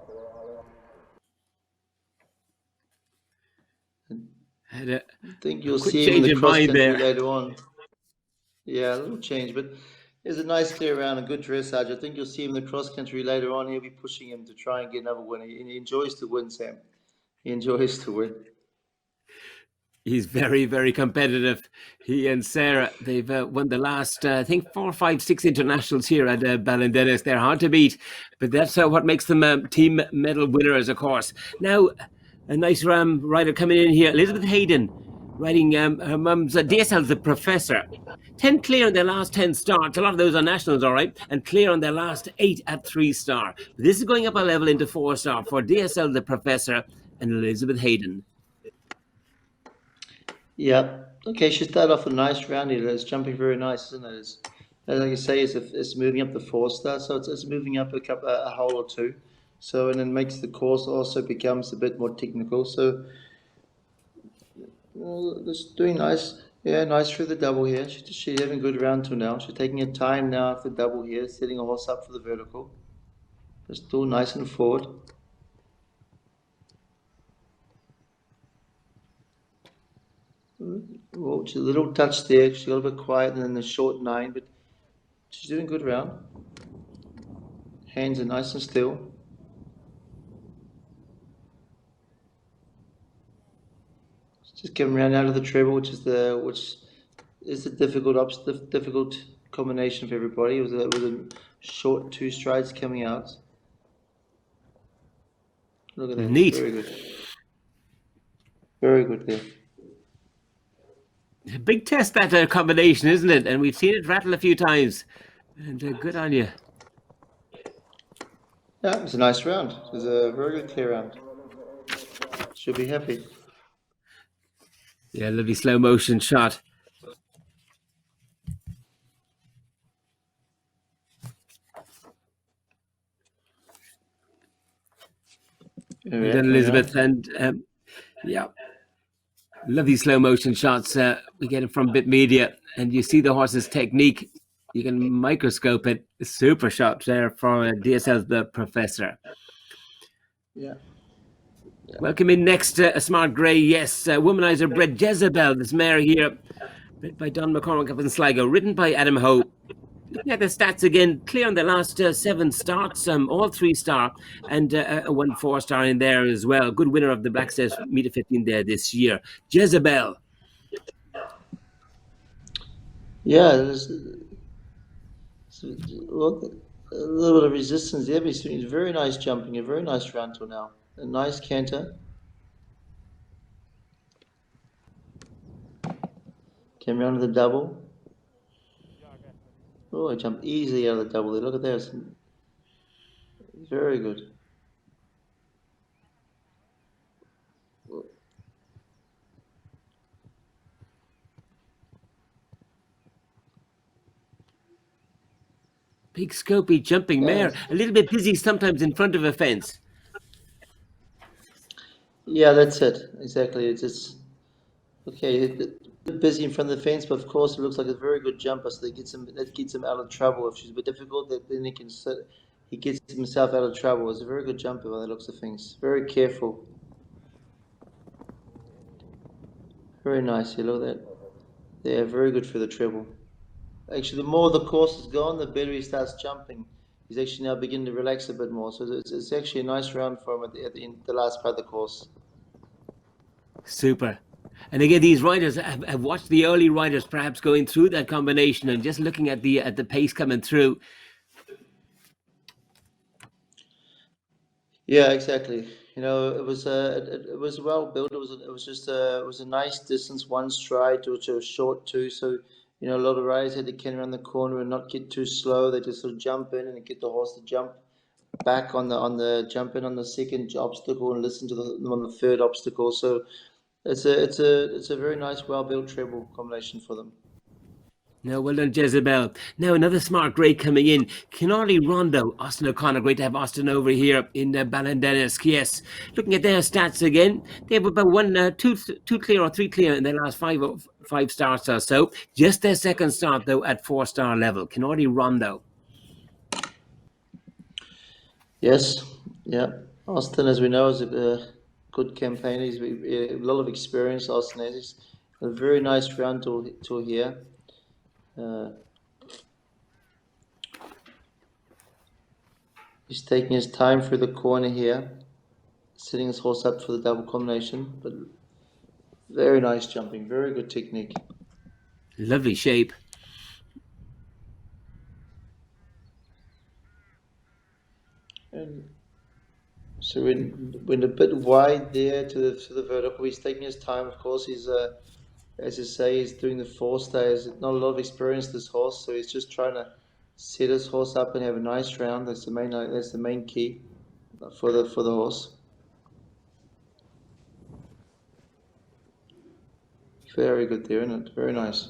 I think you'll see him in the cross country later on. Yeah, a little change, but it's a nice clear round, a good dressage. I think you'll see him in the cross country later on. He'll be pushing him to try and get another win. He enjoys to win, Sam. He enjoys to win. He's very, very competitive. He and Sarah, they've won the last, I think, 4, 5, 6 internationals here at Ballindenisk. They're hard to beat, but that's what makes them team medal winners, of course. Now, a nice rider coming in here, Elizabeth Hayden, riding her mum's DSL's the Professor. 10 clear in their last 10 starts. A lot of those are nationals, all right, and clear on their last 8 at 3-star. This is going up a level into 4-star for DSL the Professor and Elizabeth Hayden. Yeah. Okay, she started off a nice round here. It's jumping very nice, isn't it? Like you say, it's moving up the 4-star, so it's moving up a hole or 2. So, and it makes the course also becomes a bit more technical. So, it's doing nice. Yeah, nice through the double here. She's having a good round till now. She's taking her time now after the double here, setting a horse up for the vertical. It's still nice and forward. Well, she's a little touch there. She got a bit quiet and then the short 9, but she's doing a good round. Hands are nice and still. Just coming around out of the treble, which is the difficult combination for everybody. It was a short 2 strides coming out. Look at that. Neat. Very good. Very good there. A big test, that combination, isn't it? And we've seen it rattle a few times. And good on you. Yeah, it was a nice round. It was a very good clear round. Should be happy. Yeah, lovely slow motion shot. And then Elizabeth, and yeah, lovely slow motion shots. We get it from Bit Media, and you see the horse's technique. You can microscope it. Super shots there for DSL's the Professor. Yeah. Welcome in next, a smart grey, yes, womanizer bred Jezebel, this mare here, bred by Don McCormick up in Sligo, written by Adam Ho. Looking at the stats again, clear on the last 7 starts, all 3-star, and 1 4-star in there as well. Good winner of the Black Stairs Meter 15 there this year. Jezebel. Yeah, there's a little bit of resistance there, but he's very nice jumping, a very nice round till now. A nice canter. Came around to the double. Oh, I jumped easily out of the double there. Look at that. It's very good. Big scopy jumping Yeah, mare. A little bit busy sometimes in front of a fence. yeah, that's it. Exactly. It's just okay. Busy in front of the fence, but of course it looks like a very good jumper. So that gets him out of trouble. If she's a bit difficult, then he gets himself out of trouble. It's a very good jumper by the looks of things. Very careful. Very nice. You look at that. They're very good for the treble. Actually, the more the course is gone, the better he starts jumping. He's actually now beginning to relax a bit more. So it's actually a nice round for him at the end, the last part of the course. Super. And again, these riders have watched the early riders perhaps going through that combination and just looking at the pace coming through. Yeah, exactly. You know, it was well built. It was a nice distance, one stride, which was short too. So you know, a lot of riders had to can around the corner and not get too slow. They just sort of jump in and get the horse to jump back on the jump in on the second obstacle and listen to them on the third obstacle. So it's a very nice, well built treble combination for them. No, well done, Jezebel. Now another smart grade coming in. Kinarly Rondo, Austin O'Connor. Great to have Austin over here in Ballindenisk. Yes, looking at their stats again, they have about two clear or three clear in their last five starts or so. Just their second start though at 4-star level. Kinarly Rondo. Yes, yeah. Austin, as we know, is a good campaigner. He's a lot of experience. Austin has a very nice round tour here. He's taking his time through the corner here, setting his horse up for the double combination. But very nice jumping, very good technique. Lovely shape. And so when a bit wide there to the vertical, he's taking his time. Of course, he's as you say, he's doing the 4-star. He's not a lot of experience this horse, so he's just trying to set his horse up and have a nice round. That's the main key for the horse. Very good there, isn't it? Very nice.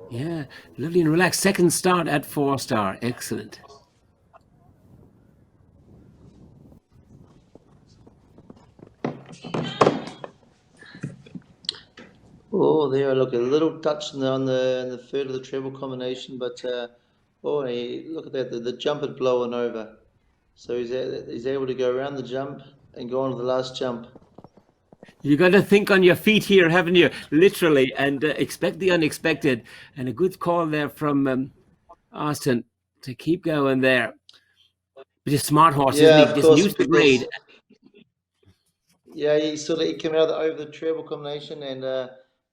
Yeah, lovely and relaxed. Second start at 4-star. Excellent. Oh, there, look, a little touch on the third of the treble combination, but look at that, the jump had blown over. So he's able to go around the jump and go on to the last jump. You got to think on your feet here, haven't you? Literally, and expect the unexpected. And a good call there from Austin to keep going there. But a smart horse, isn't Yeah, he? of Just course, used the grade. yeah, he came out over the treble combination and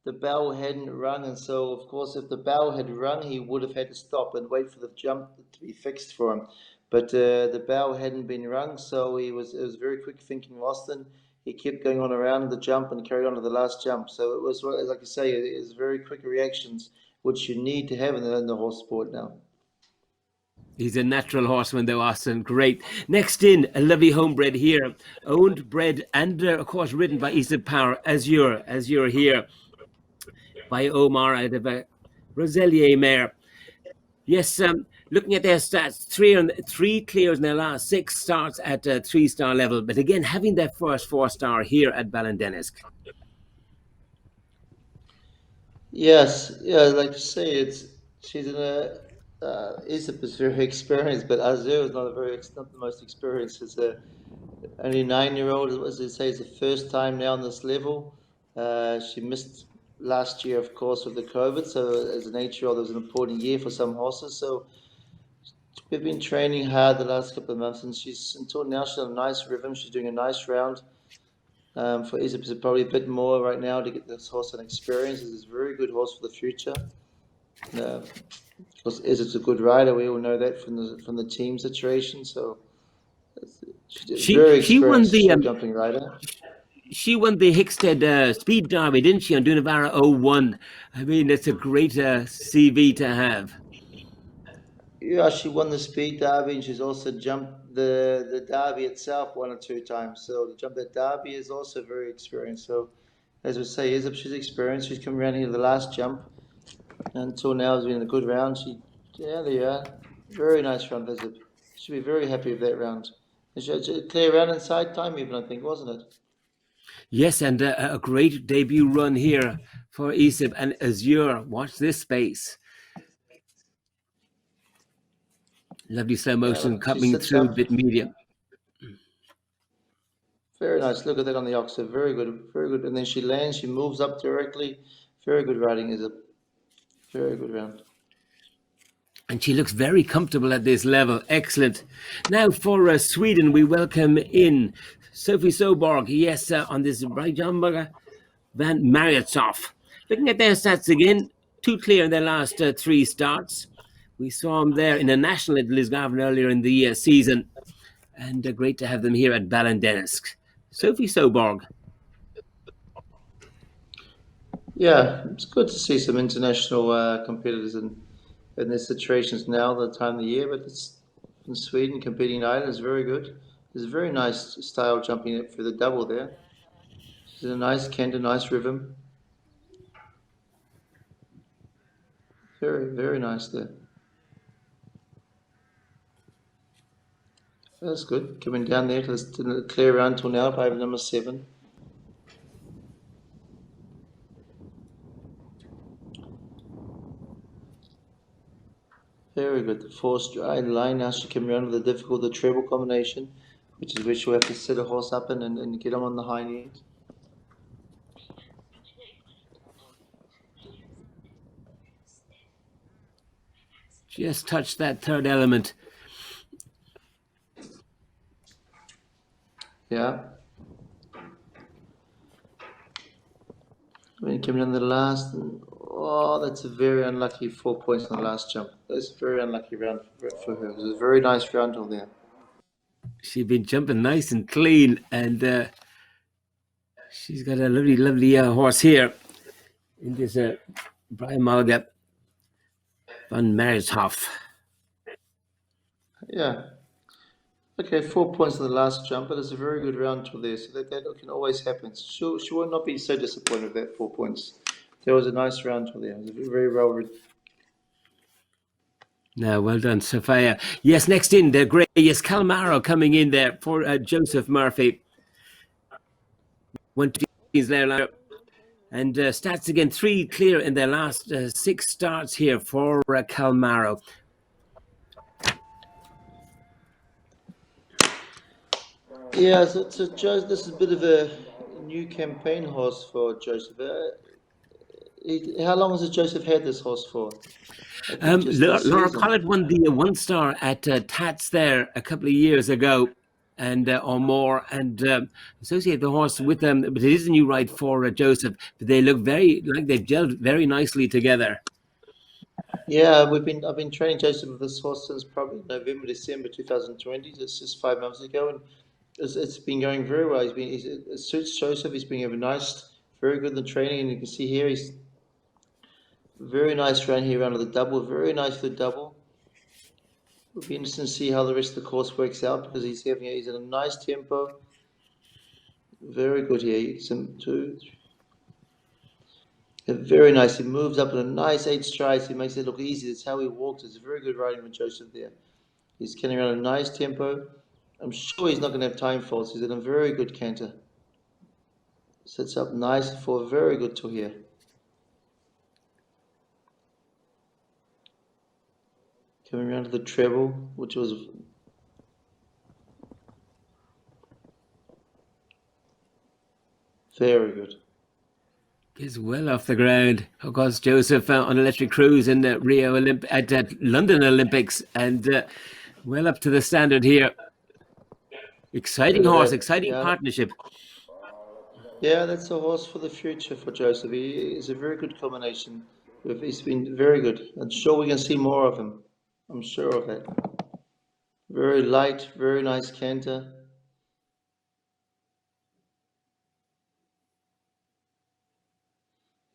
the bell hadn't rung, and so of course if the bell had rung, he would have had to stop and wait for the jump to be fixed for him. But the bell hadn't been rung, so it was very quick thinking Austin. He kept going on around the jump and carried on to the last jump. So it was, like I say, it was very quick reactions, which you need to have in the horse sport now. He's a natural horseman, though, Austin. Great. Next in, a lovely homebred here. Owned, bred, and, of course, ridden by Isa Power, Azure here. By Omar out of a Roselier mare. Yes, looking at their stats, three clears in their last 6 starts at 3-star level. But again, having their first 4-star here at Ballindenisk. Yes, yeah, like you say, she's in a Isip is very experienced, but Azure is not the most experienced. It's a only 9-year-old, as they say, it's the first time now on this level. She missed last year, of course, with the COVID. So as an 8-year-old, it was an important year for some horses. So we've been training hard the last couple of months, and until now she's on a nice rhythm. She's doing a nice round. For Isip, probably a bit more right now to get this horse an experience. It's a very good horse for the future. Because Izzet's a good rider. We all know that from the team situation. So she's a very She won experienced the short jumping rider. she won the Hickstead Speed Derby, didn't she, on Dunavara 01? I mean, it's a great CV to have. Yeah, she won the Speed Derby, and she's also jumped the Derby itself 1 or 2 times. So to jump that Derby is also very experienced. So as we say, Izzet's she's experienced. She's come around here the last jump. Until now, has been a good round. Yeah, there you are. Very nice round, Izzet's. Should be very happy with that round. It's a clear round inside time, even, I think, wasn't it? Yes, and a great debut run here for Isip and Azure. Watch this space. Lovely slow motion She coming sits through, up. bit medium. Very nice. Look at that on the oxer. Very good. Very good. And then she lands. She moves up directly. Very good riding, Izip. Very good round. And she looks very comfortable at this level. Excellent. Now for Sweden, we welcome in Sophie Soborg. Yes, on this Brajambaga Van Marietshof. Looking at their stats again, 2 clear in their last 3 starts. We saw them there in a national at Lisgaven earlier in the season. And great to have them here at Ballindenisk. Sophie Soborg. Yeah, it's good to see some international competitors in their situations now, the time of the year. But it's in Sweden, competing in Ireland is very good. There's a very nice style jumping up for the double there. She's a nice canter, nice rhythm. Very, very nice there. That's good. Coming down there to the clear round till now by number 7. Very good. The 4 stride line. Now she can run with the treble combination, which is where she'll have to sit a horse up and get him on the hind end. Just touched that third element. Yeah. When coming on the last, oh, that's a very unlucky 4 points on the last jump. That's a very unlucky round for her. It was a very nice round till there. She's been jumping nice and clean, and she's got a lovely, lovely horse here in this Brian Malga van Marietshof. Yeah. Okay, 4 points on the last jump, but it's a very good round till there, so that can always happen. She will not be so disappointed with that 4 points. There was a nice round till there. It was very well written. Now, well done, Sophia. Yes, next in, the grey is Calmaro coming in there for Joseph Murphy. 1 is there. And stats again, 3 clear in their last 6 starts here for Calmaro. Yeah, so Joseph, this is a bit of a new campaign horse for Joseph. How long has Joseph had this horse for? Laura Collett won the 1-star at Tats there a couple of years ago, and or more, and associate the horse with them. But it is a new ride for Joseph. But they look they've gelled very nicely together. Yeah, I've been training Joseph with this horse since probably November, December 2020. It's just 5 months ago, and it's been going very well. It suits Joseph. He's been very good in the training, and you can see here he's very nice run here under the double. Very nice for the double. It'll be interesting to see how the rest of the course works out because he's in a nice tempo. Very good here. Some 2, 3. Very nice. He moves up in a nice 8 strides. He makes it look easy. That's how he walks. It's very good riding with Joseph there. He's carrying around a nice tempo. I'm sure he's not going to have time faults. He's in a very good canter. Sets up nice for a very good tour here. Coming around to the treble, which was very good. Is well off the ground. Of course, Joseph on electric cruise in the London Olympics, and well up to the standard here. Exciting horse, exciting partnership. Yeah, that's a horse for the future for Joseph. He is a very good combination. He's been very good. I'm sure we can see more of him. I'm sure of that. Very light, very nice canter.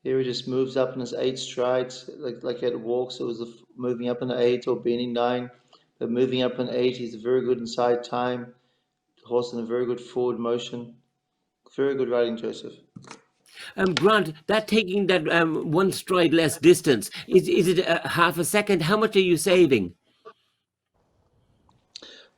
Here he just moves up in his 8 strides, like at walks. It was moving up in 8 or bending 9, but moving up in 8, he's very good inside time. The horse in a very good forward motion. Very good riding, Joseph. Grant, that taking that 1 stride less distance, is it half a second? How much are you saving?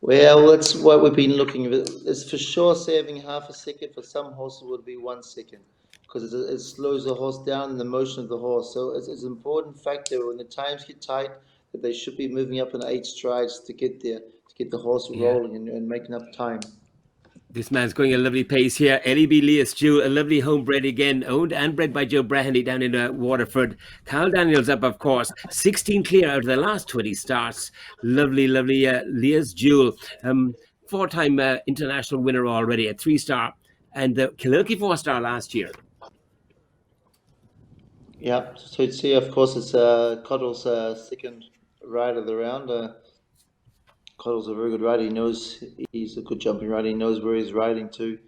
Well, that's what we've been looking at. It's for sure saving half a second. For some horses, it would be 1 second because it slows the horse down in the motion of the horse. So it's an important factor when the times get tight that they should be moving up in 8 strides to get there, to get the horse rolling and making up time. This man's going a lovely pace here. Eddie B. Leas Jew, a lovely homebred again, owned and bred by Joe Braheny down in Waterford. Carl Daniels up, of course. 16 clear out of the last 20 starts. Lovely, lovely Leas Jewel. 4-time international winner already, a 3-star. And the Kililky 4-star last year. Yeah, so you'd see, of course, it's Cottle's second ride of the round. Cottle's a very good rider. He knows he's a good jumping rider. He knows where he's riding to.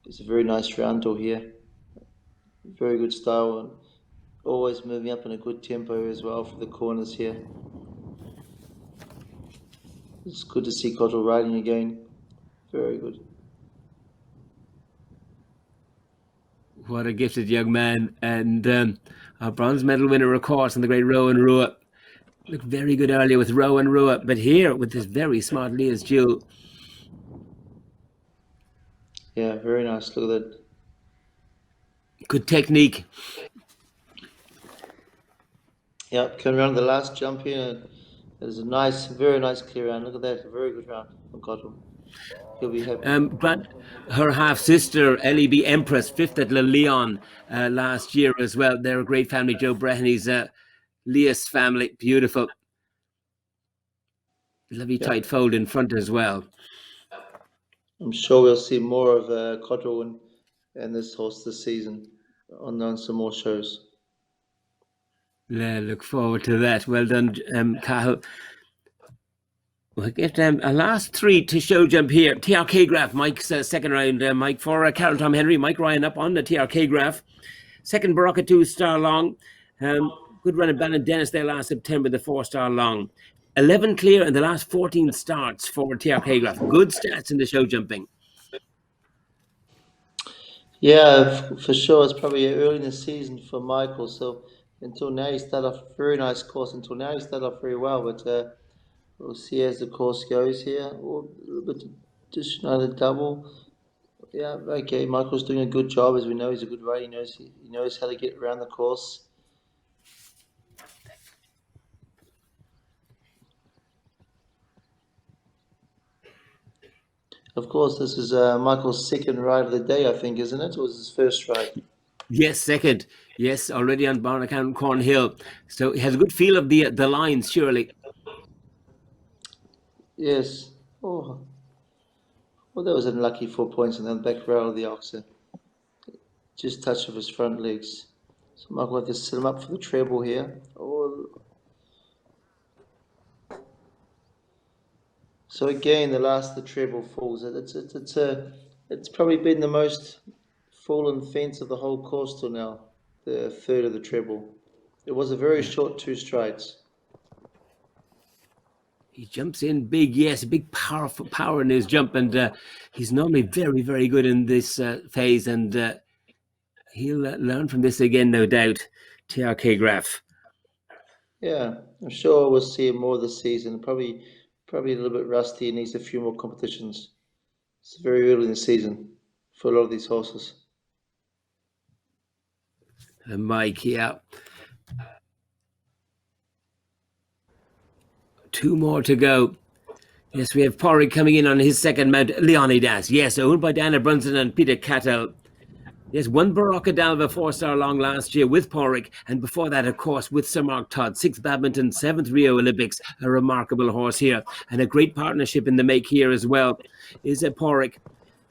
It's a very nice round tour here. Very good style and always moving up in a good tempo as well for the corners here. It's good to see Cottle riding again. Very good. What a gifted young man. And a bronze medal winner, of course, in the great Rowan Rua. Looked very good earlier with Rowan Rua, but here with this very smart Leas Jewel. Yeah, very nice. Look at that. Good technique. Yeah, coming around the last jump here. There's a nice, very nice clear round. Look at that. A very good round from Cottle. He'll be happy. But her half sister, Ellie B. Empress, 5th at Le Leon last year as well. They're a great family. Joe Breheny's Leas family. Beautiful. Lovely tight fold in front as well. I'm sure we'll see more of Cottle and this horse this season on some more shows. Yeah, look forward to that. Well done, Cahill. We'll get a last 3 to show jump here. TRK graph, Mike's second round. Mike for Carol Tom Henry. Mike Ryan up on the TRK graph. Second Barocca 2-star long. Good run at Ballindenisk there last September, the 4-star long. 11 clear in the last 14 starts for TRK graph. Good stats in the show jumping. Yeah, for sure. It's probably early in the season for Michael. So until now, he started off a very nice course. Until now, he started off very well. But we'll see as the course goes here. Oh, a little bit just another double. Yeah, okay. Michael's doing a good job. As we know, he's a good rider. He knows how to get around the course. Of course, this is Michael's second ride of the day, I think, isn't it? Or was his first ride? Yes, second. Yes, already on Barnacan Cornhill. So he has a good feel of the lines, surely. Yes. Oh, well, that was unlucky 4 points on the back rail of the oxer. Just touch of his front legs. So Michael will have to set him up for the treble here. Oh. So again, the treble falls. It's probably been the most fallen fence of the whole course till now. The third of the treble. It was a very short 2 strides. He jumps in big, yes, big powerful power in his jump, and he's normally very, very good in this phase, and he'll learn from this again, no doubt. TRK graph. Yeah, I'm sure we'll see him more this season. Probably a little bit rusty and needs a few more competitions. It's very early in the season for a lot of these horses. And Mike, yeah. 2 more to go. Yes, we have Porrig coming in on his second mount, Leonidas. Yes, owned by Dana Brunson and Peter Cattell. Yes, 1 Barocca Dalva 4-star long last year with Porrig, and before that, of course, with Sir Mark Todd, 6th Badminton, 7th Rio Olympics, a remarkable horse here, and a great partnership in the make here as well is a Porrig.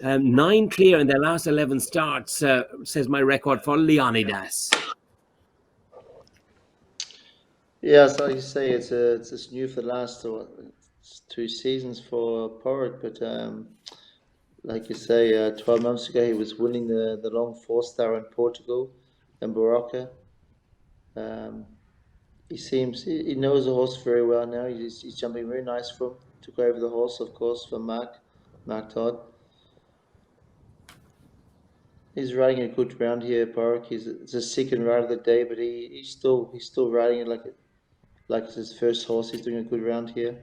9 clear in their last 11 starts, says my record for Leonidas. Yeah, so like you say, it's new for the last it's 2 seasons for Porritt, but like you say, 12 months ago he was winning the long 4 star in Portugal and Barocca. Um, he knows the horse very well now. He's jumping very nice for him. Took over the horse, of course, from Mark Todd. He's riding a good round here, Porrick. It's his second ride of the day, but he's still riding it like it's his first horse. He's doing a good round here.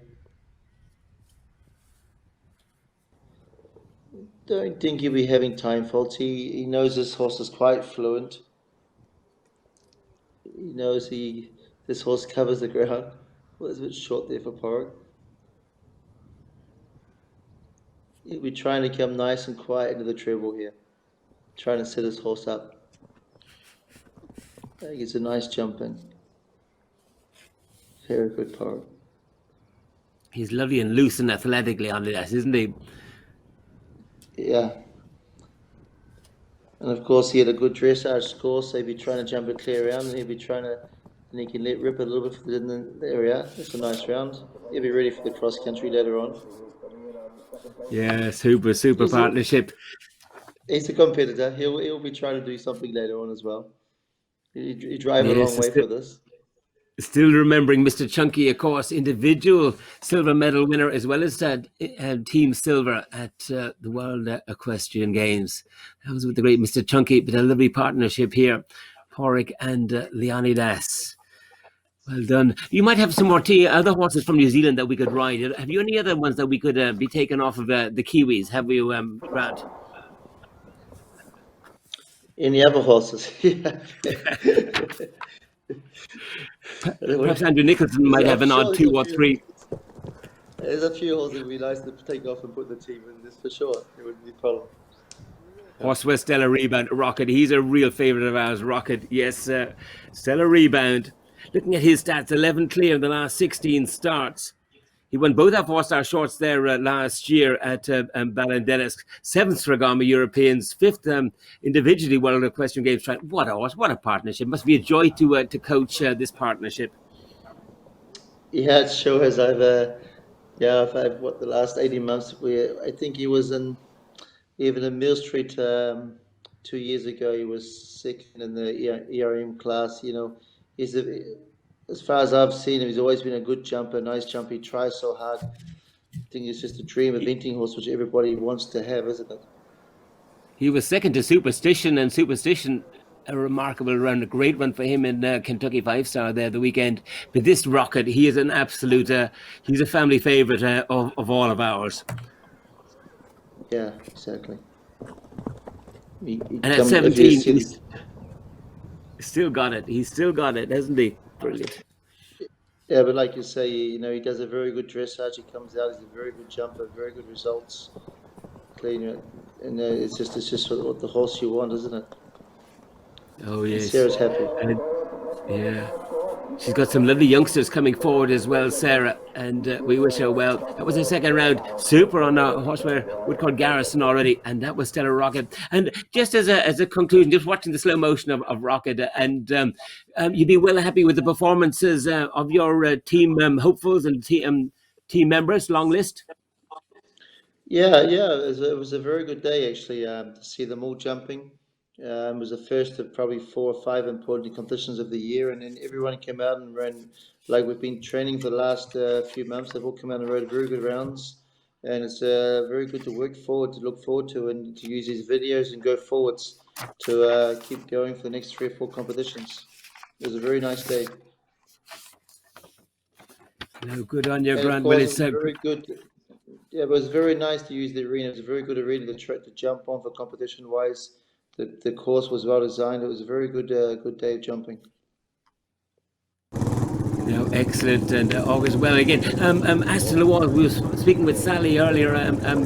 Don't think he'll be having time faults. He knows this horse is quite fluent. He knows this horse covers the ground. Well, it's a bit short there for Porrick. He'll be trying to come nice and quiet into the treble here, trying to set his horse up. I think it's a nice jump in. Very good Porrick. He's lovely and loose and athletically on that, isn't he? Yeah. And of course, he had a good dressage score, so he'd be trying to jump it clear around, and and he can let rip it a little bit in the area. That's a nice round. He'll be ready for the cross country later on. Yeah, super partnership. He's a competitor. He'll be trying to do something later on as well. He drive a long way for this. Still remembering Mr. Chunky, of course, individual silver medal winner as well as team silver at the World Equestrian Games. That was with the great Mr. Chunky, but a lovely partnership here, Porrick and Leonidas. Well done. You might have some more other horses from New Zealand that we could ride. Have you any other ones that we could be taken off of the Kiwis? Have you, Grant? Any other horses? Perhaps Andrew Nicholson might have an odd 2 or 3. There's a few horses that would be nice to take off and put in the team in this for sure. It wouldn't be a problem. Horsewell Stellar Rebound, Rocket. He's a real favourite of ours, Rocket. Yes, Stellar Rebound. Looking at his stats, 11 clear in the last 16 starts. He won both our 4-star shorts there last year at Ballindenisk. 7th Stragama Europeans, 5th individually World Equestrian Games. What a horse, what a partnership. Must be a joy to coach this partnership. Yeah, it sure has. I've the last 18 months, I think he was even in Mill Street 2 years ago. He was second in the ERM class. You know, as far as I've seen him, he's always been a good jumper, nice jumper. He tries so hard. I think it's just a dream eventing horse, which everybody wants to have, isn't it? He was second to Superstition, and Superstition, a remarkable run, a great run for him in Kentucky 5-star there the weekend. But this Rocket, he is an absolute, he's a family favourite of all of ours. Yeah, exactly. And at 17, he's still got it. He's still got it, hasn't he? Brilliant. Yeah, but like you say, you know, he does a very good dressage. He comes out, he's a very good jumper, very good results. Clean, and it's just what the horse you want, isn't it? Oh yes. Sarah's happy. Yeah. She's got some lovely youngsters coming forward as well, Sarah, and we wish her well. That was her second round. Super on our horseware Woodcourt Garrison already, and that was Stellar Rocket. And just as a conclusion, just watching the slow motion of Rocket, and you'd be well happy with the performances of your team hopefuls and team members, long list? Yeah, it was a very good day actually to see them all jumping. It was the first of probably 4 or 5 important competitions of the year, and then everyone came out and ran like we've been training for the last few months. They've all come out and rode very good rounds, and it's very good to look forward to, and to use these videos and go forwards to keep going for the next 3 or 4 competitions. It was a very nice day. No, good on your Grant. Well, it's very good. Yeah, it was very nice to use the arena. It was a very good arena to jump on for competition-wise. The course was well designed. It was a very good day of jumping. No, excellent, and always well again. Aston Lawal, we were speaking with Sally earlier,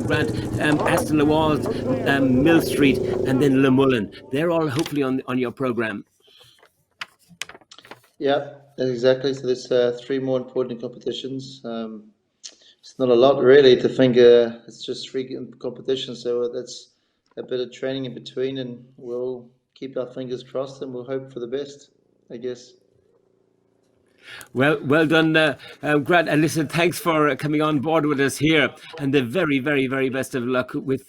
Grant, Aston Lawal's Mill Street, and then Lamullen. They're all hopefully on your programme. Yeah, exactly. So there's 3 more important competitions. It's not a lot really to think. It's just 3 competitions, so that's a bit of training in between, and we'll keep our fingers crossed and we'll hope for the best, I guess. Well done, Grant. And listen, thanks for coming on board with us here, and the very, very, very best of luck with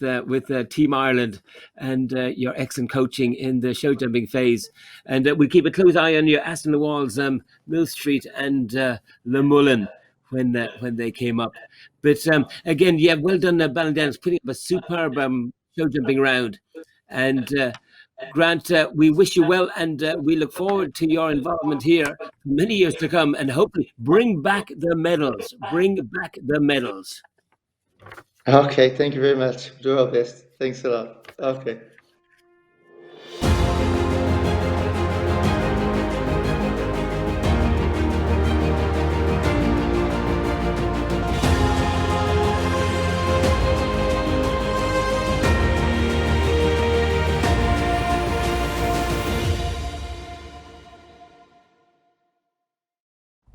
Team Ireland and your excellent coaching in the show jumping phase. And we'll keep a close eye on you, Aston the Walls, Mill Street, and Le Mullen when they came up. But again, yeah, well done, Ballindenisk, putting up a superb show jumping round. And Grant, we wish you well, and we look forward to your involvement here for many years to come, and hopefully bring back the medals. Bring back the medals. Okay, thank you very much. Do our best. Thanks a lot. Okay.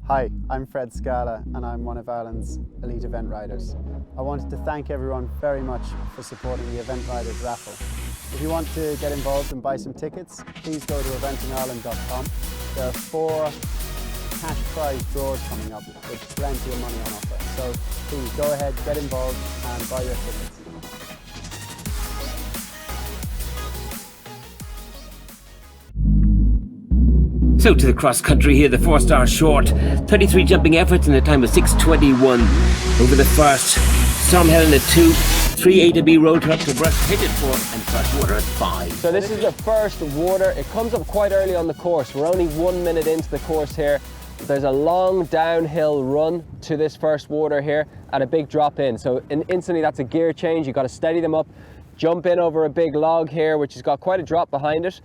Hi, I'm Fred Scala and I'm one of Ireland's elite event riders. I wanted to thank everyone very much for supporting the Event Riders raffle. If you want to get involved and buy some tickets, please go to eventingireland.com. There are 4 cash prize draws coming up with plenty of money on offer. So please go ahead, get involved and buy your tickets. So to the cross country here, the 4-star short, 33 jumping efforts in a time of 6:21 over the first. Storm Helen at 2, 3 A to B road up to brush, hit it 4, and fresh water at 5. So this is the first water. It comes up quite early on the course. We're only 1 minute into the course here. There's a long downhill run to this first water here and a big drop in. So instantly that's a gear change. You've got to steady them up, jump in over a big log here, which has got quite a drop behind it.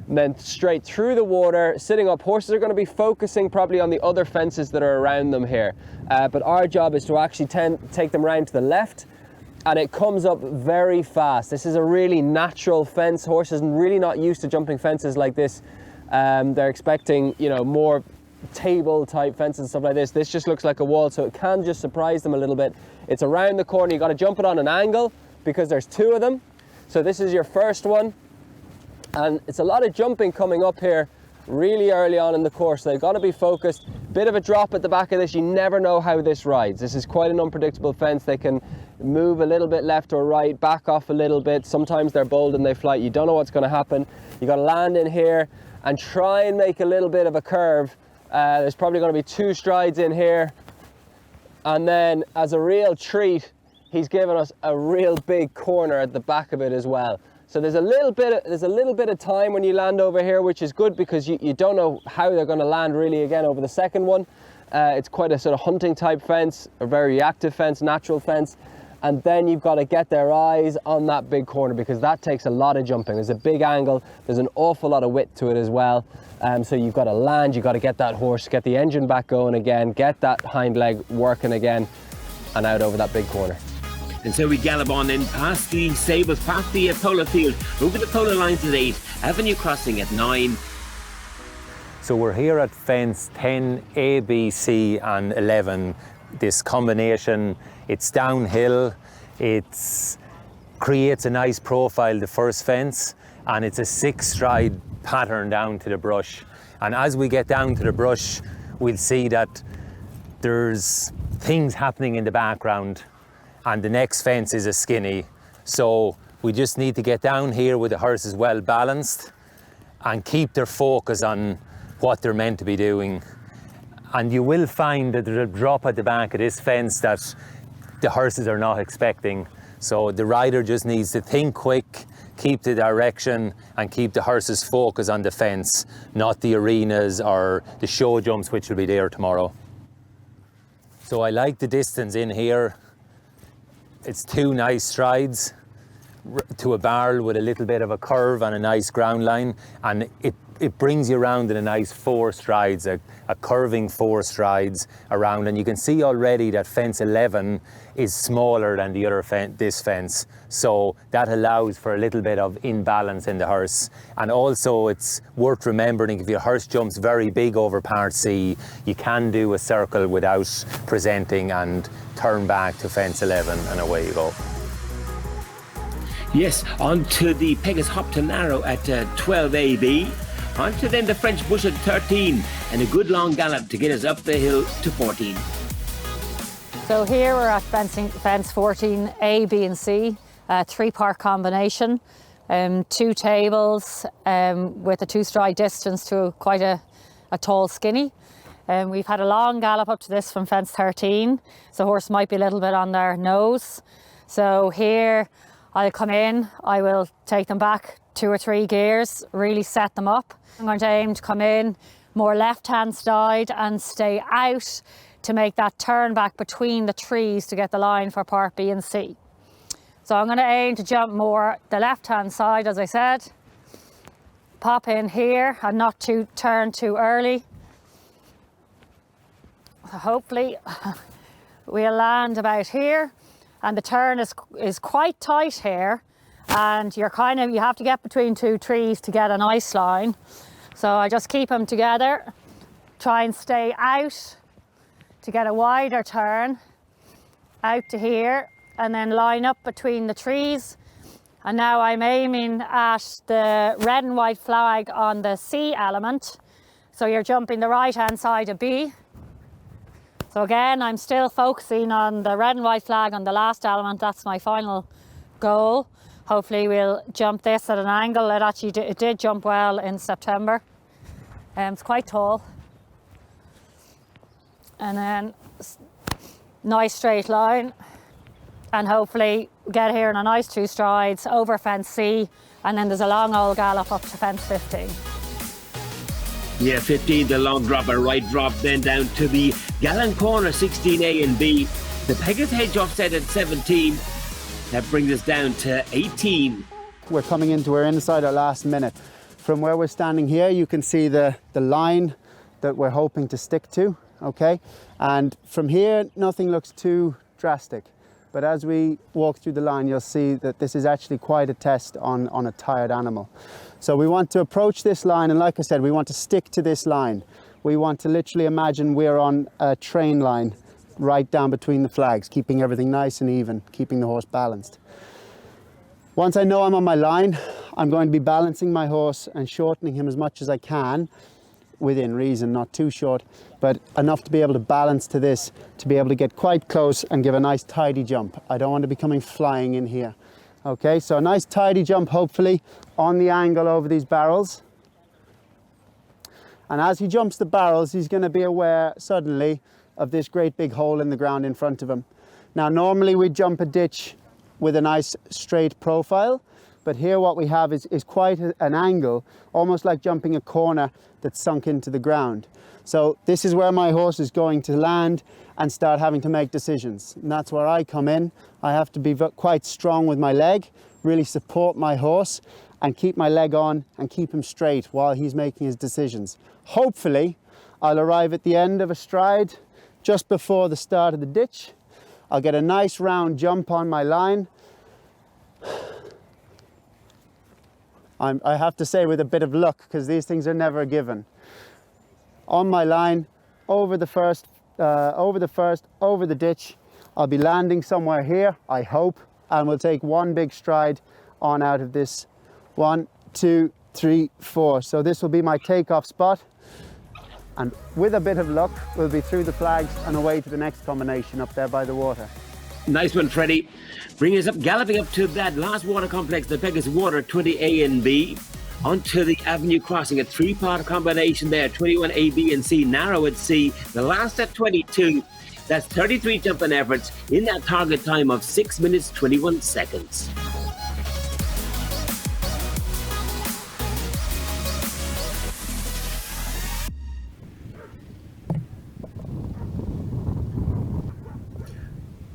And then straight through the water, sitting up. Horses are going to be focusing probably on the other fences that are around them here. But our job is to actually take them round to the left, and it comes up very fast. This is a really natural fence. Horses are really not used to jumping fences like this. They're expecting, you know, more table type fences and stuff like this. This just looks like a wall, so it can just surprise them a little bit. It's around the corner. You got to jump it on an angle because there's 2 of them. So this is your first one. And it's a lot of jumping coming up here really early on in the course. They've got to be focused. Bit of a drop at the back of this. You never know how this rides. This is quite an unpredictable fence. They can move a little bit left or right, back off a little bit. Sometimes they're bold and they fly. You don't know what's going to happen. You got to land in here and try and make a little bit of a curve. There's probably going to be 2 strides in here. And then as a real treat, he's given us a real big corner at the back of it as well. So there's a little bit of time when you land over here, which is good because you don't know how they're going to land really again over the second one. It's quite a sort of hunting type fence, a very reactive fence, natural fence. And then you've got to get their eyes on that big corner because that takes a lot of jumping. There's a big angle, there's an awful lot of width to it as well. So you've got to land, you've got to get that horse, get the engine back going again, get that hind leg working again, and out over that big corner. And so we gallop on in past the stables, past the polo field, over the polo lines at 8, Avenue Crossing at 9. So we're here at fence 10, A, B, C and 11. This combination, it's downhill, it creates a nice profile, the first fence, and it's a 6-stride pattern down to the brush. And as we get down to the brush, we'll see that there's things happening in the background, and the next fence is a skinny. So we just need to get down here with the horses well balanced and keep their focus on what they're meant to be doing. And you will find that there's a drop at the back of this fence that the horses are not expecting. So the rider just needs to think quick, keep the direction and keep the horses focus on the fence, not the arenas or the show jumps which will be there tomorrow. So I like the distance in here. It's 2 nice strides to a barrel with a little bit of a curve and a nice ground line, and it brings you around in a nice 4 strides, a curving 4 strides around. And you can see already that fence 11 is smaller than the other this fence, so that allows for a little bit of imbalance in the horse. And also it's worth remembering, if your horse jumps very big over part C, you can do a circle without presenting and turn back to fence 11 and away you go. Yes, on to the Pegasus Hop to Narrow at 12 AB. On to then the French bush at 13 and a good long gallop to get us up the hill to 14. So here we're at fence 14, A, B and C, 3-part combination, 2 tables with a 2-stride distance to quite a tall skinny. We've had a long gallop up to this from fence 13, so horse might be a little bit on their nose. So here I'll come in, I will take them back 2 or 3 gears, really set them up. I'm going to aim to come in more left-hand side and stay out to make that turn back between the trees to get the line for part B and C. So I'm going to aim to jump more the left-hand side, as I said. Pop in here and not to turn too early. So hopefully we'll land about here, and the turn is quite tight here, and you have to get between 2 trees to get a nice line. So I just keep them together, try and stay out to get a wider turn out to here, and then line up between the trees. And now I'm aiming at the red and white flag on the C element. So you're jumping the right hand side of B. So again, I'm still focusing on the red and white flag on the last element. That's my final goal. Hopefully we'll jump this at an angle. It did jump well in September. It's quite tall. And then nice straight line. And hopefully get here in a nice 2 strides over fence C, and then there's a long old gallop up to fence 15. Yeah, 15, the long drop, a right drop, then down to the Gallant corner, 16A and B. The Pegasus Hedge offset at 17. That brings us down to 18. We're coming we're inside our last minute. From where we're standing here, you can see the line that we're hoping to stick to, okay? And from here, nothing looks too drastic. But as we walk through the line, you'll see that this is actually quite a test on a tired animal. So we want to approach this line, and like I said, we want to stick to this line. We want to literally imagine we're on a train line right down between the flags, keeping everything nice and even, keeping the horse balanced. Once I know I'm on my line, I'm going to be balancing my horse and shortening him as much as I can, within reason, not too short, but enough to be able to balance to this, to be able to get quite close and give a nice tidy jump. I don't want to be coming flying in here. Okay, so a nice tidy jump, hopefully, on the angle over these barrels. And as he jumps the barrels, he's going to be aware suddenly of this great big hole in the ground in front of him. Now, normally we jump a ditch with a nice straight profile, but here what we have is quite an angle, almost like jumping a corner that's sunk into the ground. So this is where my horse is going to land and start having to make decisions. And that's where I come in. I have to be quite strong with my leg, really support my horse and keep my leg on and keep him straight while he's making his decisions. Hopefully, I'll arrive at the end of a stride just before the start of the ditch. I'll get a nice round jump on my line. I have to say with a bit of luck, because these things are never given. On my line, over the ditch, I'll be landing somewhere here, I hope, and we'll take one big stride on out of this. 1, 2, 3, 4. So this will be my takeoff spot. And with a bit of luck, we'll be through the flags and away to the next combination up there by the water. Nice one, Freddie. Bring us up, galloping up to that last water complex, the Pegasus Water, 20A and B. Onto the Avenue Crossing, a 3-part combination there, 21A, B and C, narrow at C. The last at 22. That's 33 jumping efforts in that target time of 6 minutes, 21 seconds.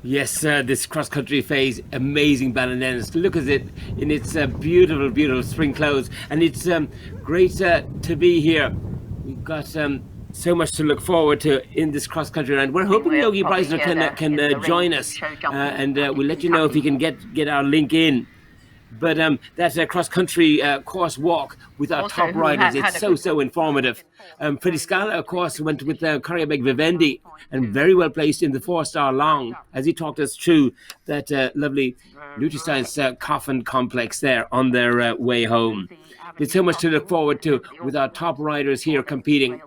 Yes, this cross-country phase, amazing Ballindenisk. Look at it in its beautiful, beautiful spring clothes. And it's great to be here. We've got so much to look forward to in this cross-country round. We're hoping Yogi Breisner can join us. And we'll let you know if he can get our link in. but that cross-country course walk with our top riders, it's so informative. Freddie Scala, of course, went with Corriabeg Vivendi and very well placed in the 4-star long as he talked us through that lovely Nutriscience coffin complex there on their way home. There's so much to look forward to with our top riders here competing.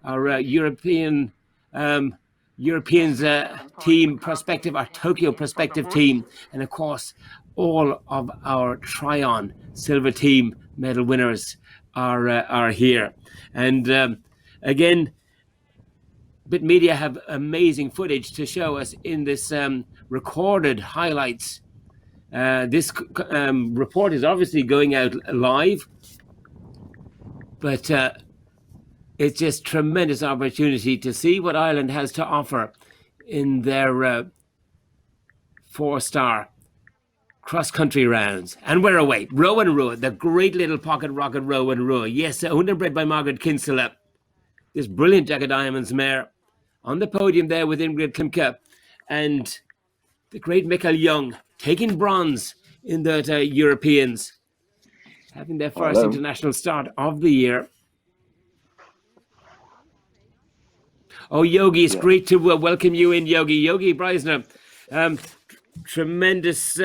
Our Europeans team prospective, our Tokyo prospective team, and of course all of our Tryon silver team medal winners are here. And again, Bit Media have amazing footage to show us in this recorded highlights. This report is obviously going out live, but it's just tremendous opportunity to see what Ireland has to offer in their 4-star cross-country rounds. And we're away. Row and Row, the great little pocket rocket Row and Row. Yes, owned and bred by Margaret Kinsella. This brilliant Jack of Diamonds mare on the podium there with Ingrid Klimke. And the great Michael Young taking bronze in the Europeans, having their first international start of the year. Oh, Yogi, it's great to welcome you in, Yogi. Yogi Breisner, tremendous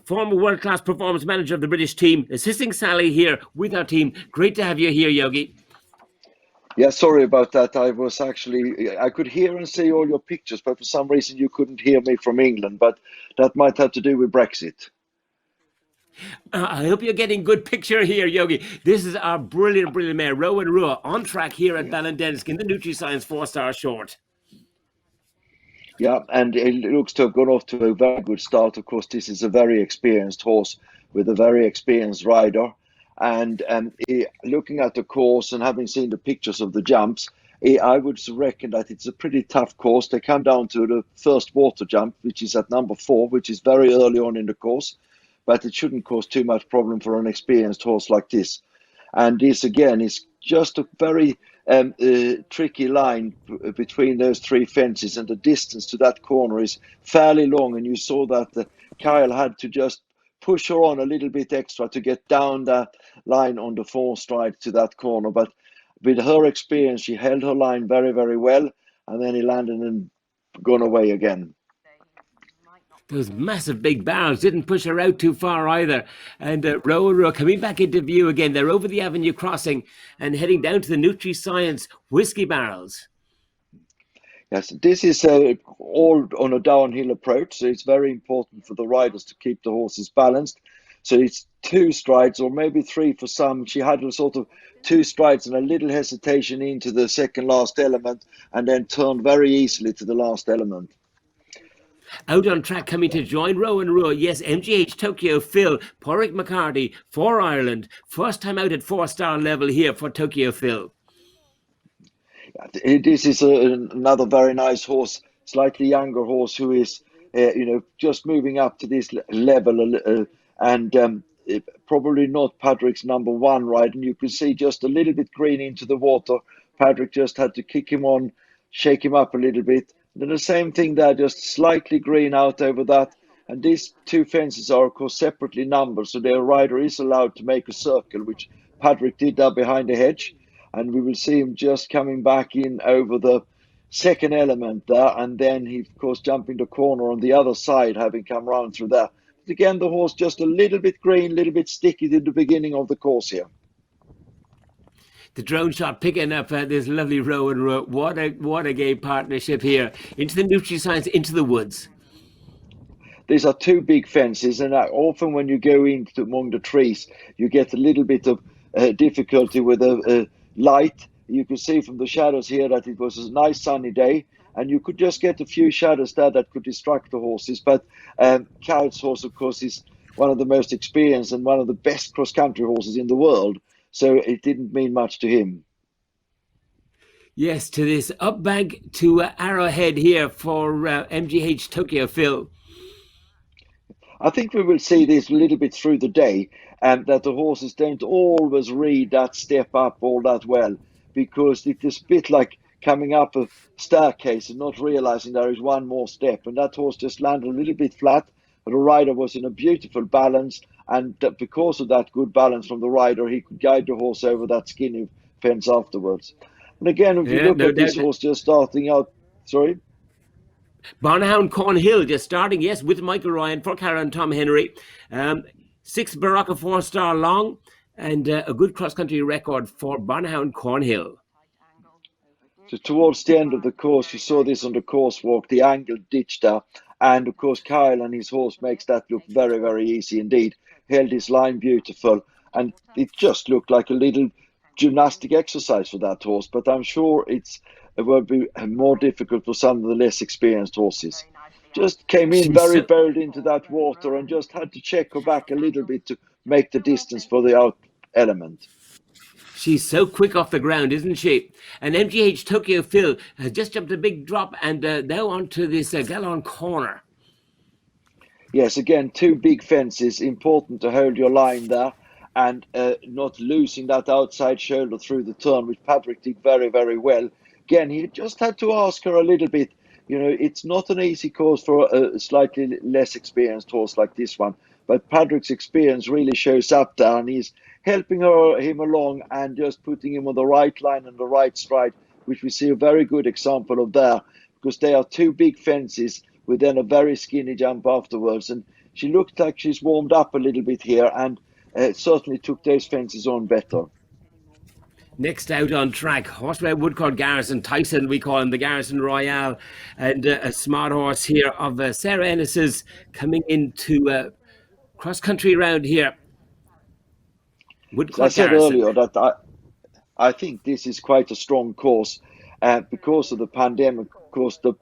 former world-class performance manager of the British team, assisting Sally here with our team. Great to have you here, Yogi. Yeah, sorry about that. I could hear and see all your pictures, but for some reason you couldn't hear me from England, but that might have to do with Brexit. I hope you're getting good picture here, Yogi. This is our brilliant mare, Row and Row, on track here at Ballindenisk in the Nutriscience 4-star short. Yeah, and it looks to have gone off to a very good start. Of course, this is a very experienced horse with a very experienced rider. And looking at the course and having seen the pictures of the jumps, I would reckon that it's a pretty tough course. They come down to the first water jump, which is at number 4, which is very early on in the course. But it shouldn't cause too much problem for an experienced horse like this. And this, again, is just a very tricky line between those 3 fences, and the distance to that corner is fairly long. And you saw that Kyle had to just push her on a little bit extra to get down that line on the 4 stride to that corner. But with her experience, she held her line very, very well. And then he landed and gone away again. Those massive big barrels didn't push her out too far either. And Row and Row coming back into view again. They're over the Avenue crossing and heading down to the Nutriscience whiskey barrels. Yes, this is all on a downhill approach, so it's very important for the riders to keep the horses balanced. So it's 2 strides or maybe 3 for some. She had a sort of 2 strides and a little hesitation into the second last element, and then turned very easily to the last element. Out on track coming to join Row and Row. Yes, MGH Tokyo Phil, Porrick McCarty for Ireland. First time out at 4-star level here for Tokyo Phil. This is another very nice horse, slightly younger horse who is, just moving up to this level, and probably not Patrick's number 1 ride. And you can see just a little bit green into the water. Patrick just had to kick him on, shake him up a little bit. Then the same thing there, just slightly green out over that. And these 2 fences are, of course, separately numbered. So their rider is allowed to make a circle, which Patrick did there behind the hedge. And we will see him just coming back in over the second element there. And then he, of course, jumping the corner on the other side, having come round through there. But again, the horse just a little bit green, a little bit sticky in the beginning of the course here. The drone shot picking up this lovely Row and Row. What a game partnership here. Into the Nutriscience, into the woods. These are 2 big fences, and often when you go into among the trees, you get a little bit of difficulty with a light. You can see from the shadows here that it was a nice sunny day, and you could just get a few shadows there that could distract the horses. But Kyle's horse, of course, is one of the most experienced and one of the best cross-country horses in the world. So it didn't mean much to him. Yes, to this up bank to Arrowhead here for MGH Tokyo Phil. I think we will see this a little bit through the day, and that the horses don't always read that step up all that well, because it is a bit like coming up a staircase and not realizing there is one more step. And that horse just landed a little bit flat, the rider was in a beautiful balance, and because of that good balance from the rider, he could guide the horse over that skinny fence afterwards. And again, if you Yeah, look no at this doubt. horse just starting out, sorry? Barnahound Cornhill just starting, yes, with Michael Ryan for Karen Tom Henry. 6 Baraka 4-star long, and a good cross-country record for Barnahound Cornhill. So towards the end of the course, you saw this on the course walk, the angled ditch there. And of course, Kyle and his horse makes that look very, very easy indeed. Held his line beautiful, and it just looked like a little gymnastic exercise for that horse. But I'm sure it will be more difficult for some of the less experienced horses. Just came in very bold into that water and just had to check her back a little bit to make the distance for the out element. She's so quick off the ground, isn't she? And MGH Tokyo Phil has just jumped a big drop and now onto this Gallon corner. Yes, again, 2 big fences. Important to hold your line there and not losing that outside shoulder through the turn, which Patrick did very, very well. Again, he just had to ask her a little bit. You know, it's not an easy course for a slightly less experienced horse like this one. But Patrick's experience really shows up there, and he's helping him along and just putting him on the right line and the right stride, which we see a very good example of there, because they are 2 big fences with then a very skinny jump afterwards. And she looked like she's warmed up a little bit here, and certainly took those fences on better. Next out on track, Horseway Woodcourt Garrison, Tyson, we call him the Garrison Royale, and a smart horse here of Sarah Ennis's coming into cross-country round here. I said earlier that I think this is quite a strong course, because of the pandemic. Of course, the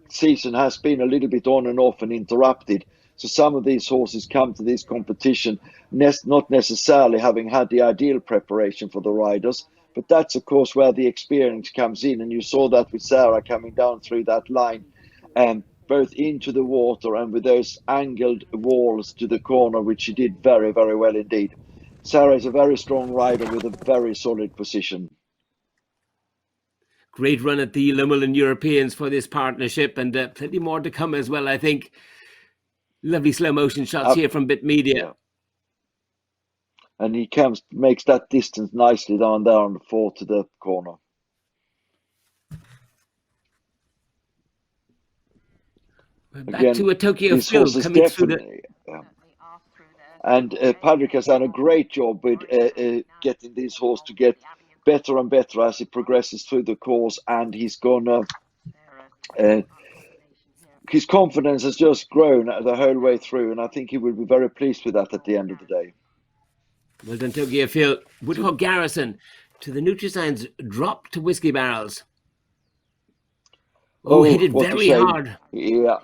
season has been a little bit on and off and interrupted. So some of these horses come to this competition not necessarily having had the ideal preparation for the riders, but that's of course where the experience comes in. And you saw that with Sarah coming down through that line, both into the water and with those angled walls to the corner, which she did very, very well indeed. Sarah is a very strong rider with a very solid position. Great run at the Lumlin Europeans for this partnership, and plenty more to come as well, I think. Lovely slow motion shots here from Bit Media. Yeah. And he makes that distance nicely down there on the 4 to the corner. Back Again, to a Tokyo this Phil horse is coming through the... yeah. And Patrick has done a great job with getting this horse to get better and better as he progresses through the course, and he's gonna his confidence has just grown the whole way through, and I think he will be very pleased with that at the end of the day. Well done, Tokyo Phil. Woodcourt Garrison to the Nutriscience drop to Whiskey Barrels. Oh, hit it very hard. Yeah.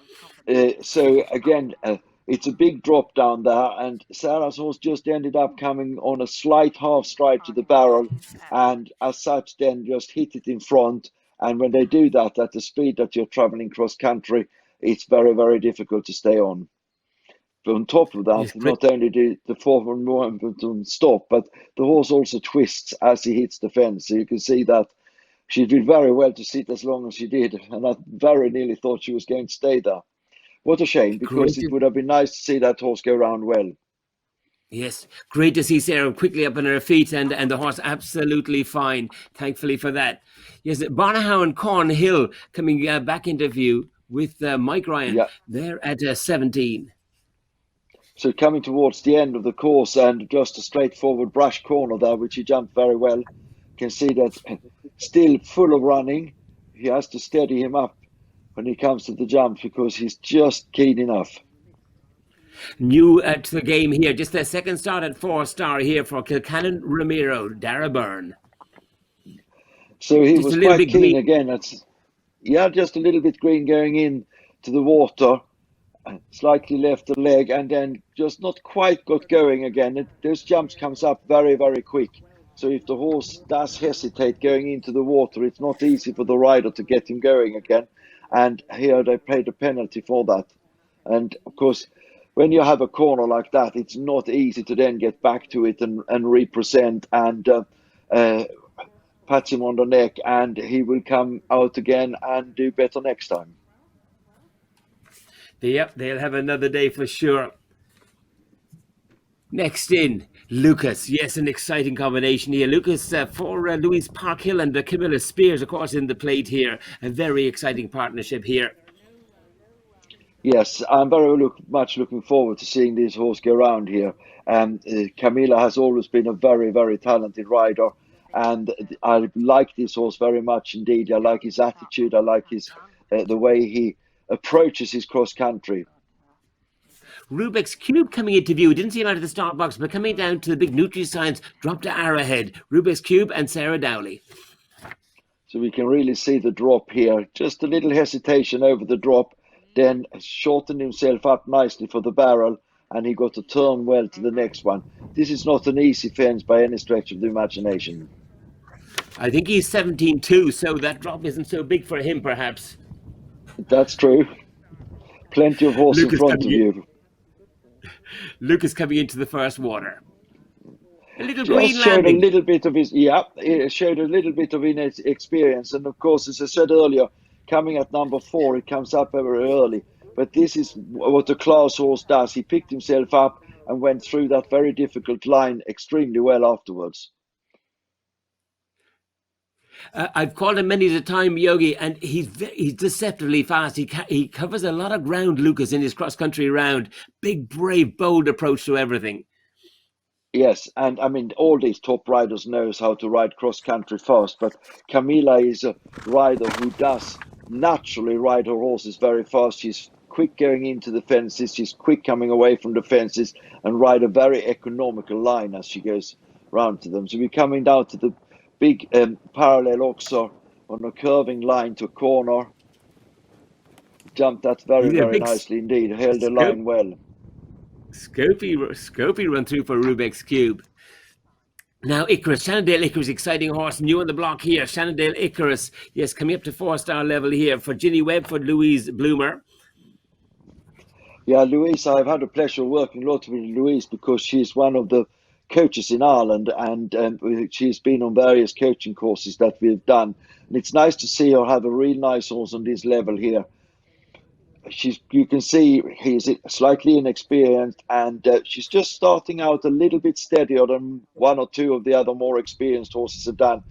So again, it's a big drop down there, and Sarah's horse just ended up coming on a slight half stride to the barrel, and as such then just hit it in front. And when they do that at the speed that you're traveling cross country, it's very, very difficult to stay on. But on top of that, not only did the forward momentum stop, but the horse also twists as he hits the fence. So you can see that she did very well to sit as long as she did, and I very nearly thought she was going to stay there. What a shame, because it would have been nice to see that horse go round well. Yes, great to see Sarah quickly up on her feet, and the horse absolutely fine, thankfully for that. Yes, Barnahound and Cornhill coming back into view with Mike Ryan. They're at 17. So coming towards the end of the course, and just a straightforward brush corner there, which he jumped very well. You can see that still full of running. He has to steady him up when he comes to the jumps, because he's just keen enough. New to the game here, just a second start at 4-star here for Kilcannon Ramiro, Dara Byrne. So he just was quite keen again. Just a little bit green going in to the water, slightly left the leg, and then just not quite got going again. Those jumps comes up very, very quick. So if the horse does hesitate going into the water, it's not easy for the rider to get him going again. And here they paid a penalty for that. And of course, when you have a corner like that, it's not easy to then get back to it and represent and pat him on the neck, and he will come out again and do better next time. Yep, they'll have another day for sure. Next in, Lucas. Yes, an exciting combination here. Lucas for Louise Parkhill and Camilla Spears, of course, in the plate here. A very exciting partnership here. Yes, I'm much looking forward to seeing this horse go around here. Camilla has always been a very, very talented rider, and I like this horse very much indeed. I like his attitude. I like his the way he approaches his cross country. Rubik's Cube coming into view. Didn't see him out of the start box, but coming down to the big Nutriscience, drop to Arrowhead. Rubik's Cube and Sarah Dowley. So we can really see the drop here. Just a little hesitation over the drop, then shortened himself up nicely for the barrel, and he got to turn well to the next one. This is not an easy fence by any stretch of the imagination. I think he's 17-2, so that drop isn't so big for him, perhaps. That's true. Plenty of horse in front of you. Lucas coming into the first water. A little Just green showed landing. a little bit of his, it showed a little bit of inexperience. And of course, as I said earlier, coming at number 4, it comes up very early. But this is what the class horse does. He picked himself up and went through that very difficult line extremely well afterwards. I've called him many a time, Yogi, and he's deceptively fast. He covers a lot of ground, Lucas, in his cross-country round. Big, brave, bold approach to everything. Yes, and I mean, all these top riders knows how to ride cross-country fast, but Camilla is a rider who does naturally ride her horses very fast. She's quick going into the fences, she's quick coming away from the fences, and ride a very economical line as she goes round to them. So we're coming down to the big parallel oxer on a curving line to corner. Jumped that very, very nicely indeed. Held the line well. Scopy run through for Rubik's Cube. Now Icarus, Shannondale Icarus, exciting horse, new on the block here. Shannondale Icarus, yes, coming up to 4-star level here for Ginny Webb, for Louise Bloomer. Yeah, Louise, I've had the pleasure of working a lot with Louise because she's one of the coaches in Ireland, and she's been on various coaching courses that we've done. And it's nice to see her have a real nice horse on this level here. You can see he's slightly inexperienced, and she's just starting out a little bit steadier than one or two of the other more experienced horses have done.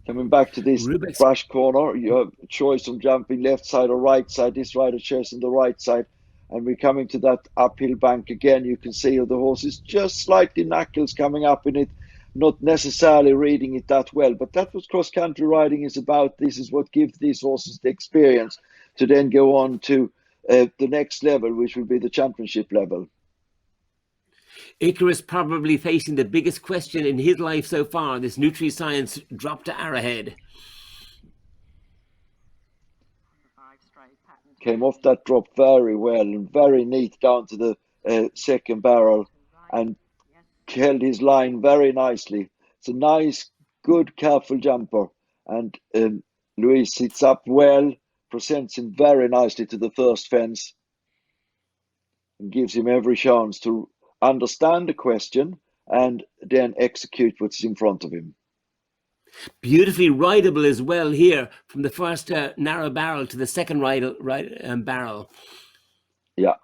Coming back to this brush corner, you have a choice of jumping left side or right side. This rider chosen the right side, and we're coming to that uphill bank again. You can see the horse is just slightly knuckles coming up in it, not necessarily reading it that well, but that's what cross-country riding is about. This is what gives these horses the experience to then go on to the next level, which will be the championship level. Icarus probably facing the biggest question in his life so far, this Nutriscience drop to Arrowhead. Came off that drop very well and very neat down to the second barrel and held his line very nicely. It's a nice, good, careful jumper. And Louise sits up well, presents him very nicely to the first fence and gives him every chance to understand the question and then execute what's in front of him. Beautifully rideable as well here from the first narrow barrel to the second barrel. Yeah,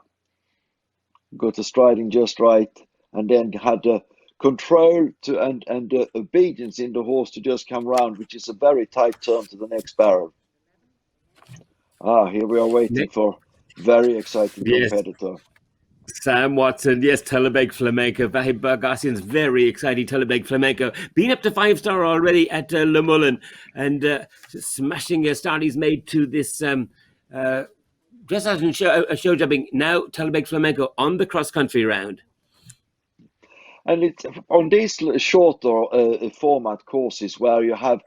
got the striding just right, and then had the control to and the obedience in the horse to just come round, which is a very tight turn to the next barrel. Here we are waiting for very exciting competitor. Sam Watson, yes, Tullabeg Flamenco. Vahid Bargassian's very exciting Tullabeg Flamenco. Been up to 5-star already at Le Mullen, and smashing a start he's made to this dressage and show jumping. Now Tullabeg Flamenco on the cross-country round. And it's on these shorter format courses where you have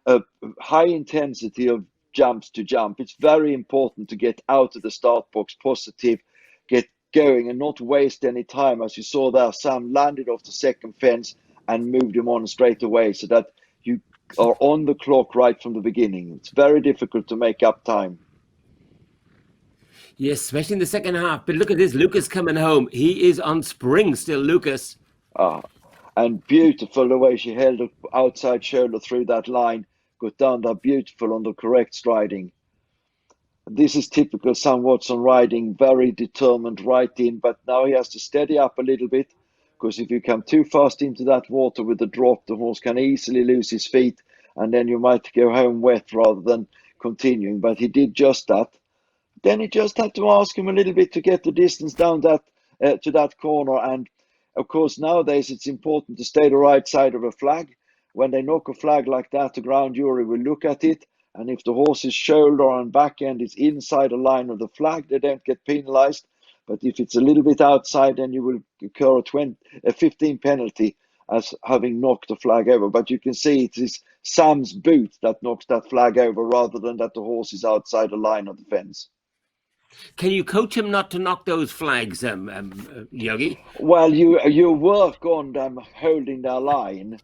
a high intensity of jumps to jump, it's very important to get out of the start box positive, get going and not waste any time. As you saw there, Sam landed off the second fence and moved him on straight away so that you are on the clock right from the beginning. It's very difficult to make up time. Yes, especially in the second half. But look at this, Lucas coming home. He is on spring still, Lucas. And beautiful the way she held the outside shoulder through that line, got down there beautiful on the correct striding. This is typical Sam Watson riding, very determined right in, but now he has to steady up a little bit, because if you come too fast into that water with the drop, the horse can easily lose his feet, and then you might go home wet rather than continuing. But he did just that. Then he just had to ask him a little bit to get the distance down that to that corner. And of course, nowadays it's important to stay the right side of a flag. When they knock a flag like that, the ground jury will look at it. And if the horse's shoulder and back end is inside the line of the flag, they don't get penalized. But if it's a little bit outside, then you will incur a 15 penalty as having knocked the flag over. But you can see it is Sam's boot that knocks that flag over rather than that the horse is outside the line of the fence. Can you coach him not to knock those flags, Yogi? Well, you work on them holding their line,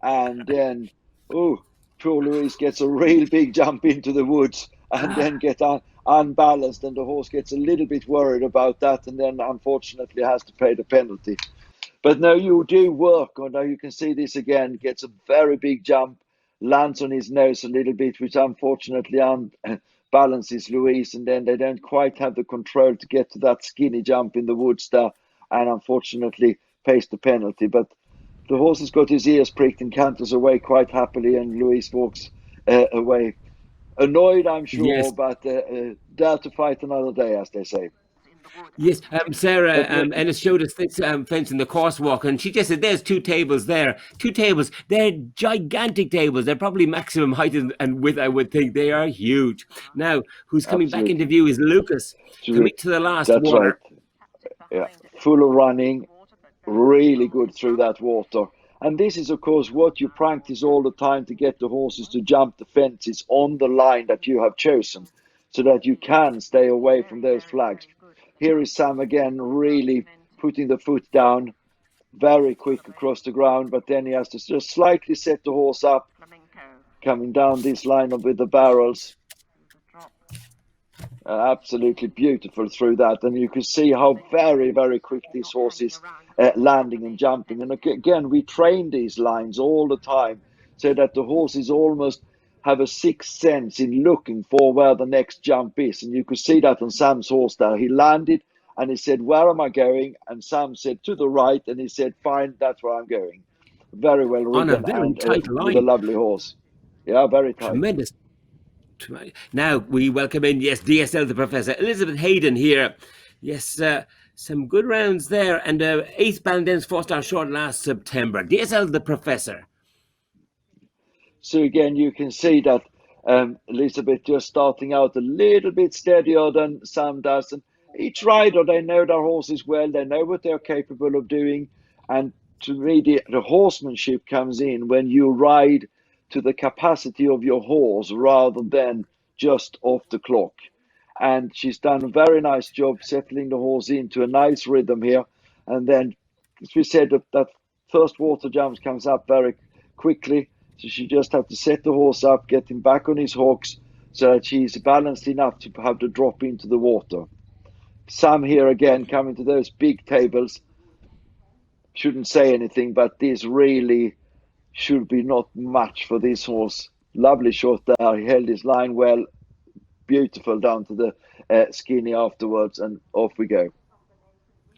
and then, poor Louise gets a real big jump into the woods and then get unbalanced, and the horse gets a little bit worried about that, and then unfortunately has to pay the penalty. But no, you do work on. Now you can see this again, gets a very big jump, lands on his nose a little bit, which unfortunately balances Louise, and then they don't quite have the control to get to that skinny jump in the woods there, and unfortunately pays the penalty. But the horse has got his ears pricked and canters away quite happily, and Louise walks away annoyed, I'm sure, yes. But dare to fight another day, as they say. Yes, Sarah Ennis showed us this fence in the course walk, and she just said there's two tables there. Two tables. They're gigantic tables. They're probably maximum height and width, I would think. They are huge. Now, who's coming Absolutely. Back into view is Lucas, coming to the last That's water. Right. Yeah, full of running, really good through that water. And this is, of course, what you practice all the time to get the horses to jump the fences on the line that you have chosen, so that you can stay away from those flags. Here is Sam again, really putting the foot down, very quick across the ground, but then he has to just slightly set the horse up, coming down this line with the barrels. Absolutely beautiful through that, and you can see how very, very quick this horse is landing and jumping. And again, we train these lines all the time so that the horses almost have a sixth sense in looking for where the next jump is. And you could see that on Sam's horse there. He landed and he said, "Where am I going?" And Sam said, "To the right." And he said, "Fine, that's where I'm going." Very well ridden, on a very tight line. With a lovely horse. Yeah, very tight. Tremendous. Now we welcome in, yes, DSL the Professor, Elizabeth Hayden here. Yes, some good rounds there, and 8th Ballindenisk 4-star short last September. DSL the Professor. So again, you can see that Elizabeth just starting out a little bit steadier than Sam does. And each rider, they know their horses well, they know what they're capable of doing. And to me, the horsemanship comes in when you ride to the capacity of your horse rather than just off the clock. And she's done a very nice job settling the horse into a nice rhythm here. And then, as we said, that first water jump comes up very quickly. So she just had to set the horse up, get him back on his hocks so that she's balanced enough to have to drop into the water. Sam here again coming to those big tables. Shouldn't say anything, but this really should be not much for this horse. Lovely shot there. He held his line well. Beautiful down to the skinny afterwards, and off we go.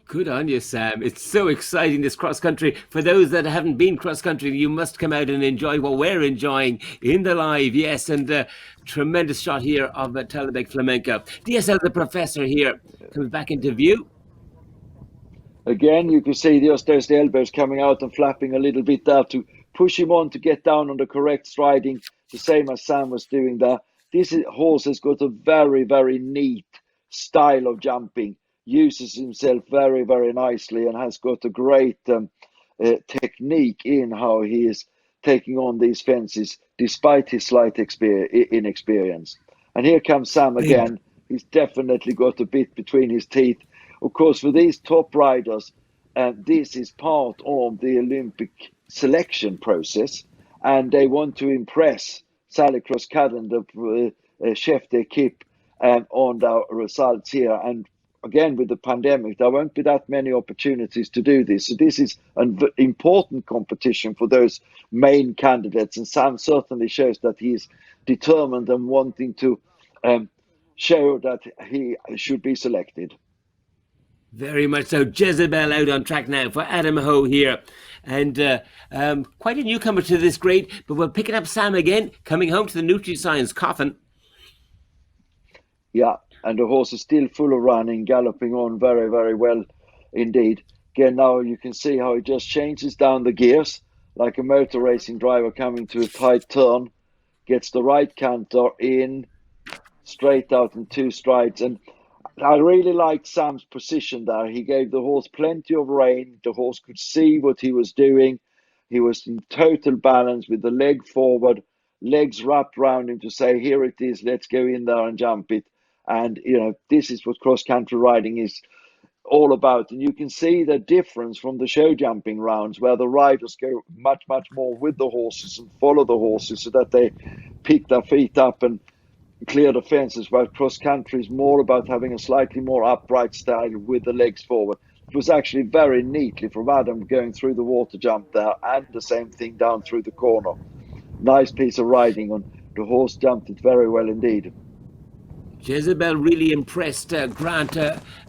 Good on you, Sam. It's so exciting, this cross-country. For those that haven't been cross-country, you must come out and enjoy what we're enjoying in the live. Yes, and tremendous shot here of Talabeg Flamenco. DSL the Professor here comes back into view. Again, you can see just those elbows coming out and flapping a little bit there to push him on to get down on the correct striding, the same as Sam was doing there. This horse has got a very, very neat style of jumping, uses himself very, very nicely, and has got a great technique in how he is taking on these fences, despite his slight inexperience. And here comes Sam again. He's definitely got a bit between his teeth. Of course, for these top riders, this is part of the Olympic selection process, and they want to impress Sally Corscadden, the chef d'équipe, on the results here. And again, with the pandemic, there won't be that many opportunities to do this. So this is an important competition for those main candidates. And Sam certainly shows that he is determined and wanting to show that he should be selected. Very much so. Jezebel out on track now for Adam Ho here. And quite a newcomer to this grade, but we're picking up Sam again, coming home to the Nutriscience coffin. Yeah, and the horse is still full of running, galloping on very, very well indeed. Again, now you can see how he just changes down the gears like a motor racing driver coming to a tight turn, gets the right canter in, straight out in 2 strides. And I really liked Sam's position there. He gave the horse plenty of rein. The horse could see what he was doing. He was in total balance with the leg forward, legs wrapped around him to say, here it is, let's go in there and jump it. And, you know, this is what cross-country riding is all about. And you can see the difference from the show jumping rounds where the riders go much, much more with the horses and follow the horses so that they pick their feet up and clear the fences, while cross country is more about having a slightly more upright style with the legs forward. It was actually very neatly from Adam going through the water jump there, and the same thing down through the corner. Nice piece of riding, and the horse jumped it very well indeed. Jezebel really impressed Grant,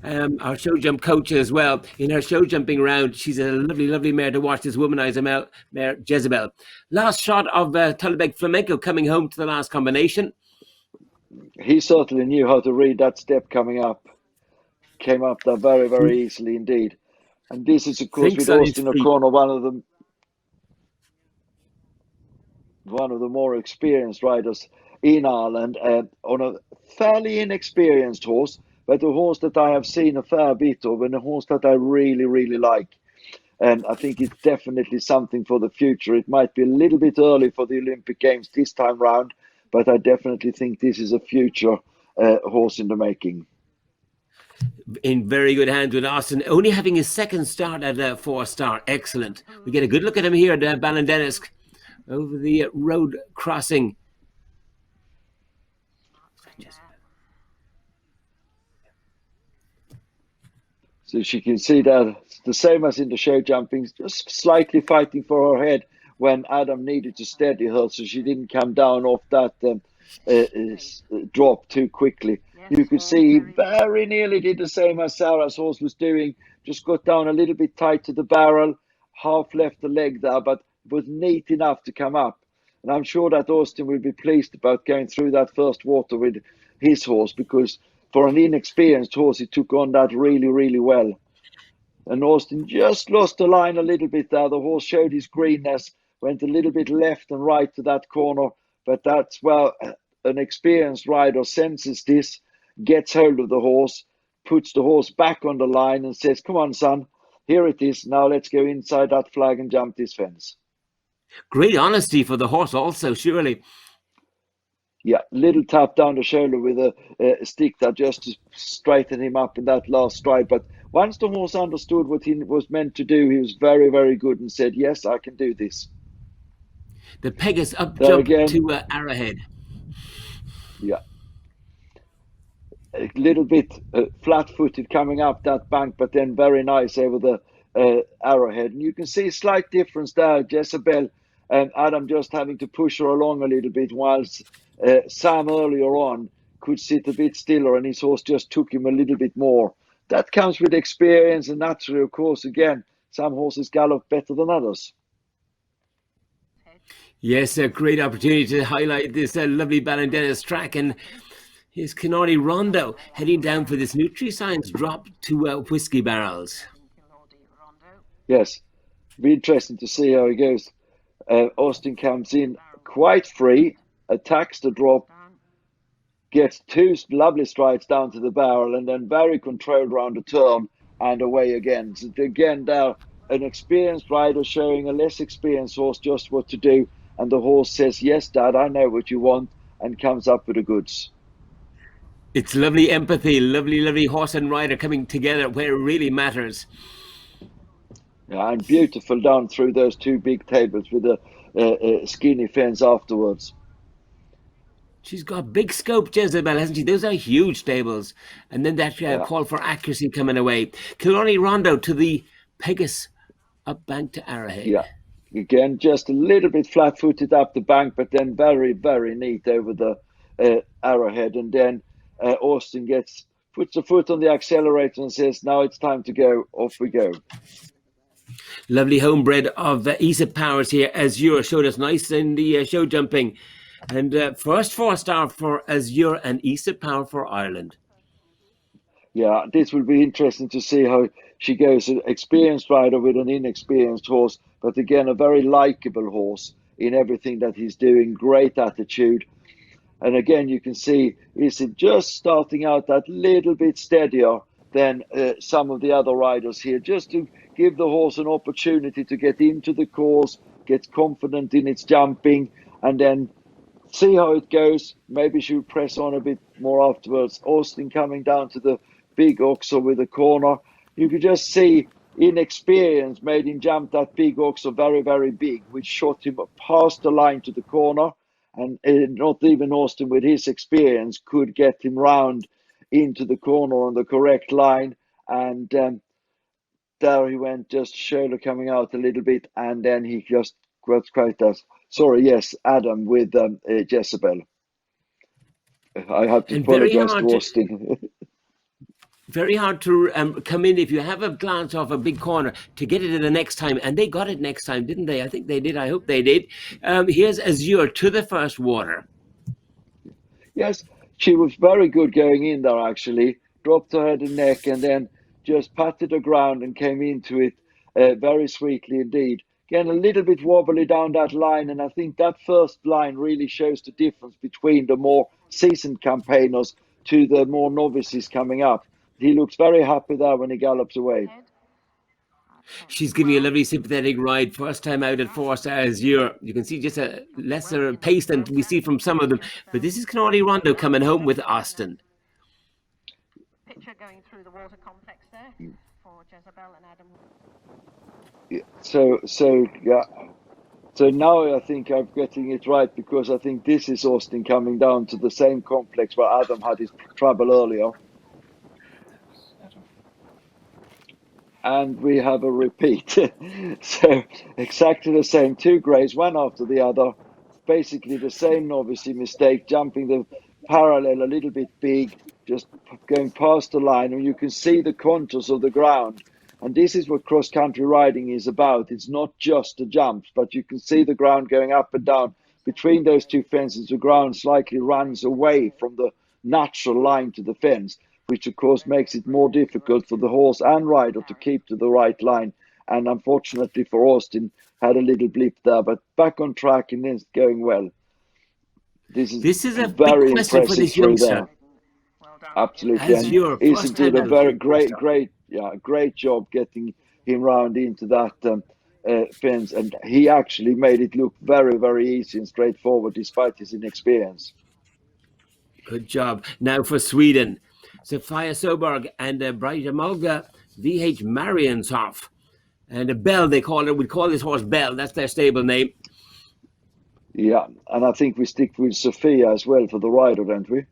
our show jump coach as well, in her show jumping round. She's a lovely, lovely mare to watch, this womanizer mare, Jezebel. Last shot of Tullabeg Flamenco coming home to the last combination. He certainly knew how to read that step coming up. Came up there very, very easily indeed. And this is, of course, with Austin O'Connor, one of the more experienced riders in Ireland, on a fairly inexperienced horse, but a horse that I have seen a fair bit of, and a horse that I really, really like. And I think it's definitely something for the future. It might be a little bit early for the Olympic Games this time round, but I definitely think this is a future horse in the making. In very good hands with Austin, only having his second start at a 4-star. Excellent. We get a good look at him here at Ballindenisk over the road crossing. So she can see that the same as in the show jumping, just slightly fighting for her head when Adam needed to steady her so she didn't come down off that drop too quickly. You could see he very nearly did the same as Sarah's horse was doing, just got down a little bit tight to the barrel, half left the leg there, but was neat enough to come up. And I'm sure that Austin will be pleased about going through that first water with his horse, because for an inexperienced horse, he took on that really, really well. And Austin just lost the line a little bit there. The horse showed his greenness, went a little bit left and right to that corner, but that's where an experienced rider senses this, gets hold of the horse, puts the horse back on the line and says, come on, son, here it is. Now let's go inside that flag and jump this fence. Great honesty for the horse also, surely. Yeah, little tap down the shoulder with a stick that just to straighten him up in that last stride. But once the horse understood what he was meant to do, he was very, very good and said, yes, I can do this. The Pegasus up jump to Arrowhead. Yeah. A little bit flat-footed coming up that bank, but then very nice over the Arrowhead. And you can see a slight difference there. Jezebel and Adam just having to push her along a little bit, whilst Sam earlier on could sit a bit stiller and his horse just took him a little bit more. That comes with experience, and naturally, of course, again, some horses gallop better than others. Yes, a great opportunity to highlight this lovely Ballindenisk track. And here's Canary Rondo heading down for this Nutriscience drop to Whiskey Barrels. Yes, be interesting to see how he goes. Austin comes in quite free, attacks the drop, gets 2 lovely strides down to the barrel, and then very controlled around the turn and away again. So again, there, an experienced rider showing a less experienced horse just what to do, and the horse says, yes, Dad, I know what you want, and comes up with the goods. It's lovely empathy, lovely, lovely horse and rider coming together where it really matters. Yeah, and beautiful down through those 2 big tables with a skinny fence afterwards. She's got big scope, Jezebel, hasn't she? Those are huge stables. And then that call for accuracy coming away. Killarney Rondo to the Pegasus up bank to Arrowhead. Yeah, again, just a little bit flat-footed up the bank, but then very, very neat over the Arrowhead. And then Austin puts a foot on the accelerator and says, now it's time to go. Off we go. Lovely homebred of Aesop Powers here. Azure showed us nice in the show jumping. And first 4-star for Azure and Aesop Power for Ireland. Yeah, this will be interesting to see how she goes. An experienced rider with an inexperienced horse, but again, a very likable horse in everything that he's doing. Great attitude. And again, you can see is it just starting out that little bit steadier than some of the other riders here, just to give the horse an opportunity to get into the course, get confident in its jumping, and then see how it goes. Maybe she'll press on a bit more afterwards. Austin coming down to the big oxer with a corner. You could just see inexperience made him jump that big oxer very, very big, which shot him past the line to the corner. And not even Austin, with his experience, could get him round into the corner on the correct line. And there he went, just shoulder coming out a little bit, and then he just got quite as Adam with Jezebel. I have to apologize to Austin. Very hard to come in if you have a glance off a big corner to get it in the next time. And they got it next time, didn't they? I think they did. I hope they did. Here's Azure to the first water. Yes, she was very good going in there, actually. Dropped her head and neck and then just patted the ground and came into it very sweetly indeed. Again, a little bit wobbly down that line. And I think that first line really shows the difference between the more seasoned campaigners to the more novices coming up. He looks very happy there when he gallops away. She's giving a lovely sympathetic ride. First time out at 4-star Azure. You can see just a lesser pace than we see from some of them. But this is Canary Rondo coming home with Austin. Picture going through the water complex there for Jezebel and Adam. Yeah, So now I think I'm getting it right, because I think this is Austin coming down to the same complex where Adam had his trouble earlier. And we have a repeat. So exactly the same, 2 greys, one after the other. Basically the same novice mistake, jumping the parallel a little bit big, just going past the line, and you can see the contours of the ground. And this is what cross-country riding is about. It's not just the jumps, but you can see the ground going up and down. Between those 2 fences, the ground slightly runs away from the natural line to the fence, which of course makes it more difficult for the horse and rider to keep to the right line. And unfortunately for Austin, had a little blip there, but back on track and it's going well. This is a very big question for this youngster. Absolutely. And Isn't it a very great job getting him round into that fence, and he actually made it look very, very easy and straightforward despite his inexperience. Good job. Now for Sweden, Sofia Soberg and Bright Amolga VH Marienshof. And a Bell, they call it. We call this horse Bell. That's their stable name. Yeah, and I think we stick with Sophia as well for the rider, don't we?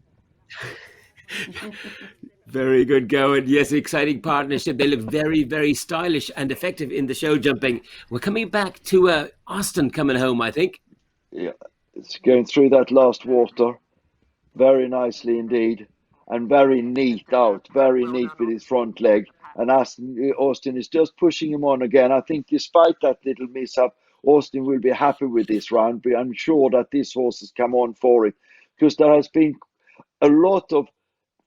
Very good going. Yes, exciting partnership. They look very, very stylish and effective in the show jumping. We're coming back to Austin coming home, I think. Yeah, it's going through that last water very nicely indeed, and very neat out, very neat with his front leg. And Austin is just pushing him on again. I think despite that little mishap, Austin will be happy with this round, but I'm sure that this horse has come on for it, because there has been a lot of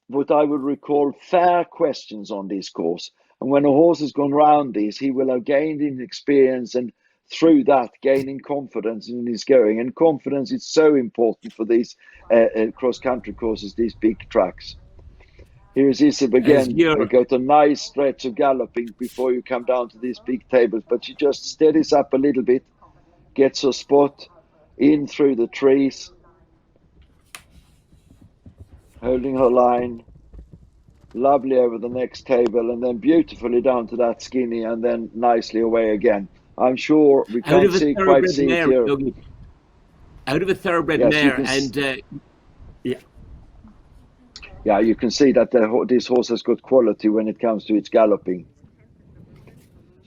what I would recall fair questions on this course. And when a horse has gone round these, he will have gained in experience and through that gaining confidence in his going. And confidence is so important for these cross-country courses, these big tracks. Here's Isab again. You got a nice stretch of galloping before you come down to these big tables, but she just steadies up a little bit, gets her spot in through the trees, holding her line, lovely over the next table, and then beautifully down to that skinny, and then nicely away again. I'm sure we can't see it here. Out of a thoroughbred mare, and yeah, you can see that this horse has got quality when it comes to its galloping.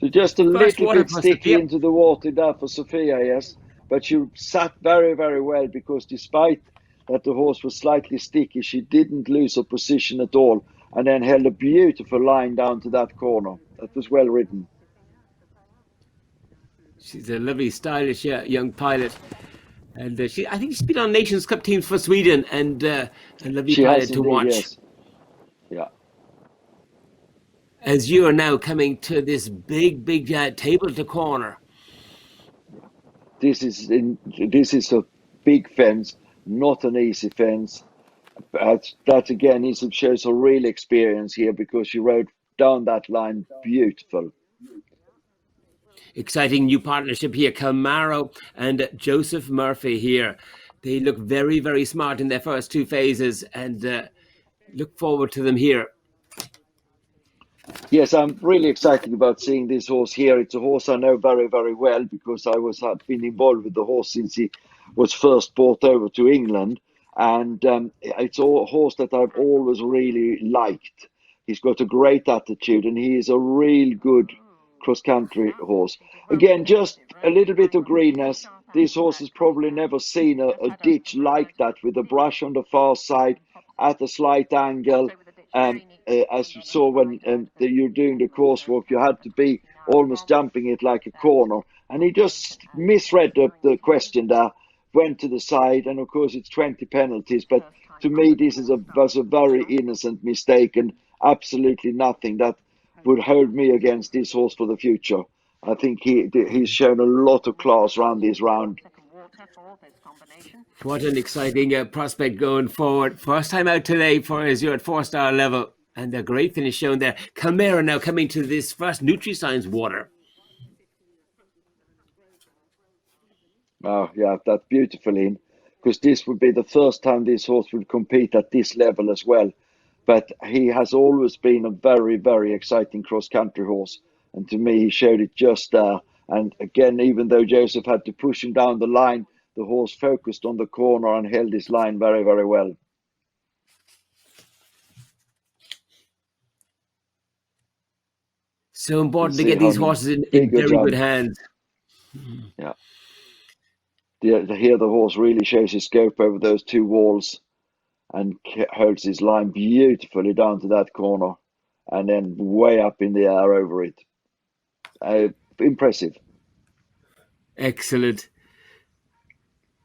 So just a little bit sticky into the water there for Sophia, yes. But she sat very, very well, because despite that the horse was slightly sticky. She didn't lose her position at all, and then held a beautiful line down to that corner. That was well ridden. She's a lovely, stylish young pilot. And I think she's been on Nations Cup teams for Sweden, and a lovely She pilot has to indeed, watch. yes. Yeah. As you are now coming to this big table to corner. This is a big fence, not an easy fence. That again shows a real experience here, because she rode down that line beautiful. Exciting new partnership here. Calmaro and Joseph Murphy here. They look very smart in their first two phases, and look forward to them here. Yes, I'm really excited about seeing this horse here. It's a horse I know very well, because I had been involved with the horse since he was first brought over to England, and it's a horse that I've always really liked. He's got a great attitude, and he is a real good cross-country horse. Again, just a little bit of greenness. This horse has probably never seen a ditch like that, with a brush on the far side at a slight angle. As you saw when you're doing the coursework, you had to be almost jumping it like a corner. And he just misread the question there, went to the side, and of course it's 20 penalties. But to me, this was a very innocent mistake, and absolutely nothing that would hold me against this horse for the future. I think he's shown a lot of class around this round. What an exciting prospect going forward. First time out today for us. You're at 4-star level, and a great finish shown there. Calmero now coming to this first Nutriscience water. Oh, yeah, that's beautiful, Ian, because this would be the first time this horse would compete at this level as well. But he has always been a very exciting cross-country horse. And to me, he showed it just there. And again, even though Joseph had to push him down the line, the horse focused on the corner and held his line very well. So important to get these horses in very good hands. Yeah. Here the horse really shows his scope over those two walls, and holds his line beautifully down to that corner, and then way up in the air over it. Impressive. Excellent.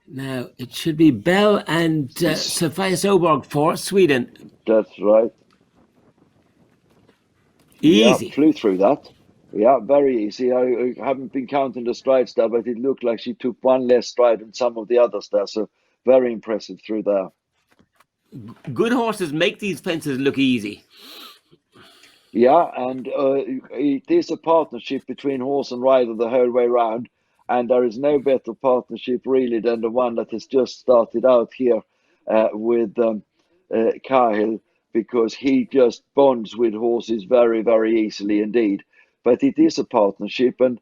Now, it should be Bell and Sofia Soborg for Sweden. That's right. Easy. Yeah, flew through that. Yeah, very easy. I haven't been counting the strides there, but it looked like she took one less stride than some of the others there. So very impressive through there. Good horses make these fences look easy. Yeah, and it is a partnership between horse and rider the whole way round. And there is no better partnership really than the one that has just started out here with Cahill, because he just bonds with horses very easily indeed. But it is a partnership, and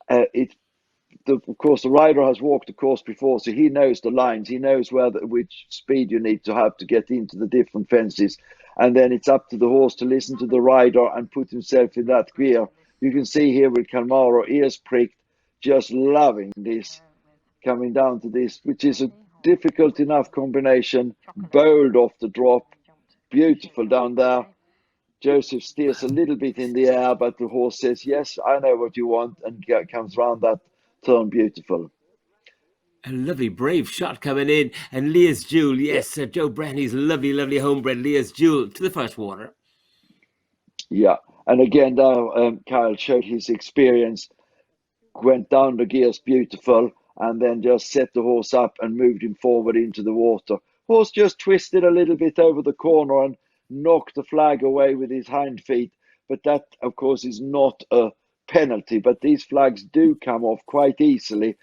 of course the rider has walked the course before, so he knows the lines, he knows which speed you need to have to get into the different fences, and then it's up to the horse to listen to the rider and put himself in that gear. You can see here with Calmaro, ears pricked, just loving this, coming down to this, which is a difficult enough combination, bold off the drop, beautiful down there. Joseph steers a little bit in the air, but the horse says, yes, I know what you want, and comes round that turn beautiful. A lovely, brave shot coming in. And Leah's Jewel, yes, Joe Brandy's lovely homebred Leah's Jewel to the first water. Yeah, and again, Kyle showed his experience, went down the gears beautiful, and then just set the horse up and moved him forward into the water. Horse just twisted a little bit over the corner and knocked the flag away with his hind feet, but that of course is not a penalty. But these flags do come off quite easily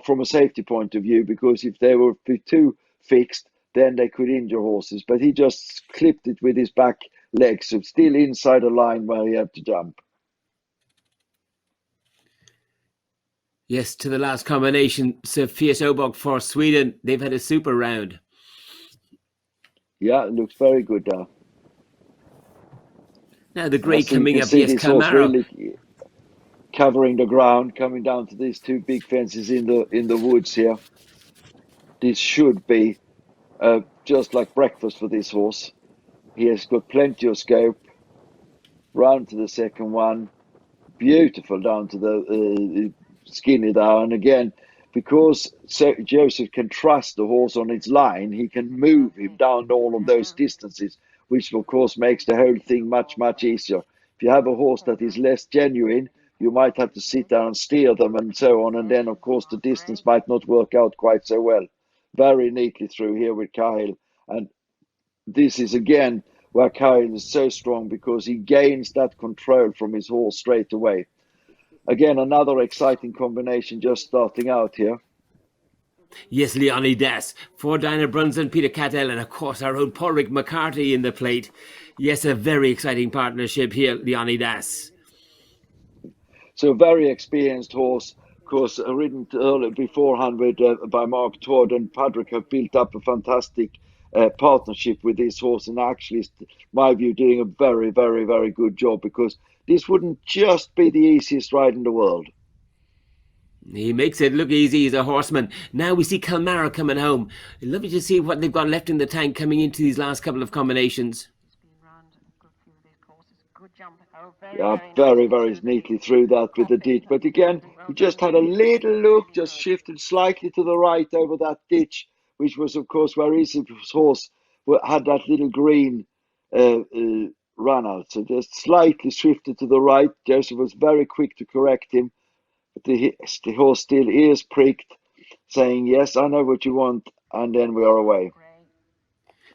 from a safety point of view, because if they were too fixed, then they could injure horses. But he just clipped it with his back leg, so still inside a line where he had to jump. Yes, to the last combination, Sofia Soborg for Sweden. They've had a super round. Yeah, it looks very good there. Now the grey coming up, yes, Calmaro. Really covering the ground, coming down to these two big fences in the woods here. This should be just like breakfast for this horse. He has got plenty of scope. Round to the second one, beautiful down to the skinny there. And again, because Joseph can trust the horse on its line, he can move him down all of those distances, which of course makes the whole thing much, much easier. If you have a horse that is less genuine, you might have to sit down and steer them and so on. And then, of course, the distance might not work out quite so well. Very neatly through here with Cahill. And this is again where Cahill is so strong, because he gains that control from his horse straight away. Again, another exciting combination just starting out here. Yes, Leonidas, for Dinah Brunson, Peter Cattell, and of course our own Padraig McCarthy in the plate. Yes, a very exciting partnership here, Leonidas. So a very experienced horse, of course, ridden earlier beforehand by Mark Todd, and Padraig have built up a fantastic partnership with this horse, and actually, in my view, doing a very, very, very good job, because this wouldn't just be the easiest ride in the world. He makes it look easy. He's a horseman. Now we see Kilmara coming home. Lovely to see what they've got left in the tank coming into these last couple of combinations. Yeah, very, very neatly through that with the ditch. But again, he just had a little look, just shifted slightly to the right over that ditch, which was, of course, where his horse had that little green run out. So just slightly shifted to the right. Joseph was very quick to correct him. But the horse still ears pricked, saying, "Yes, I know what you want," and then we are away.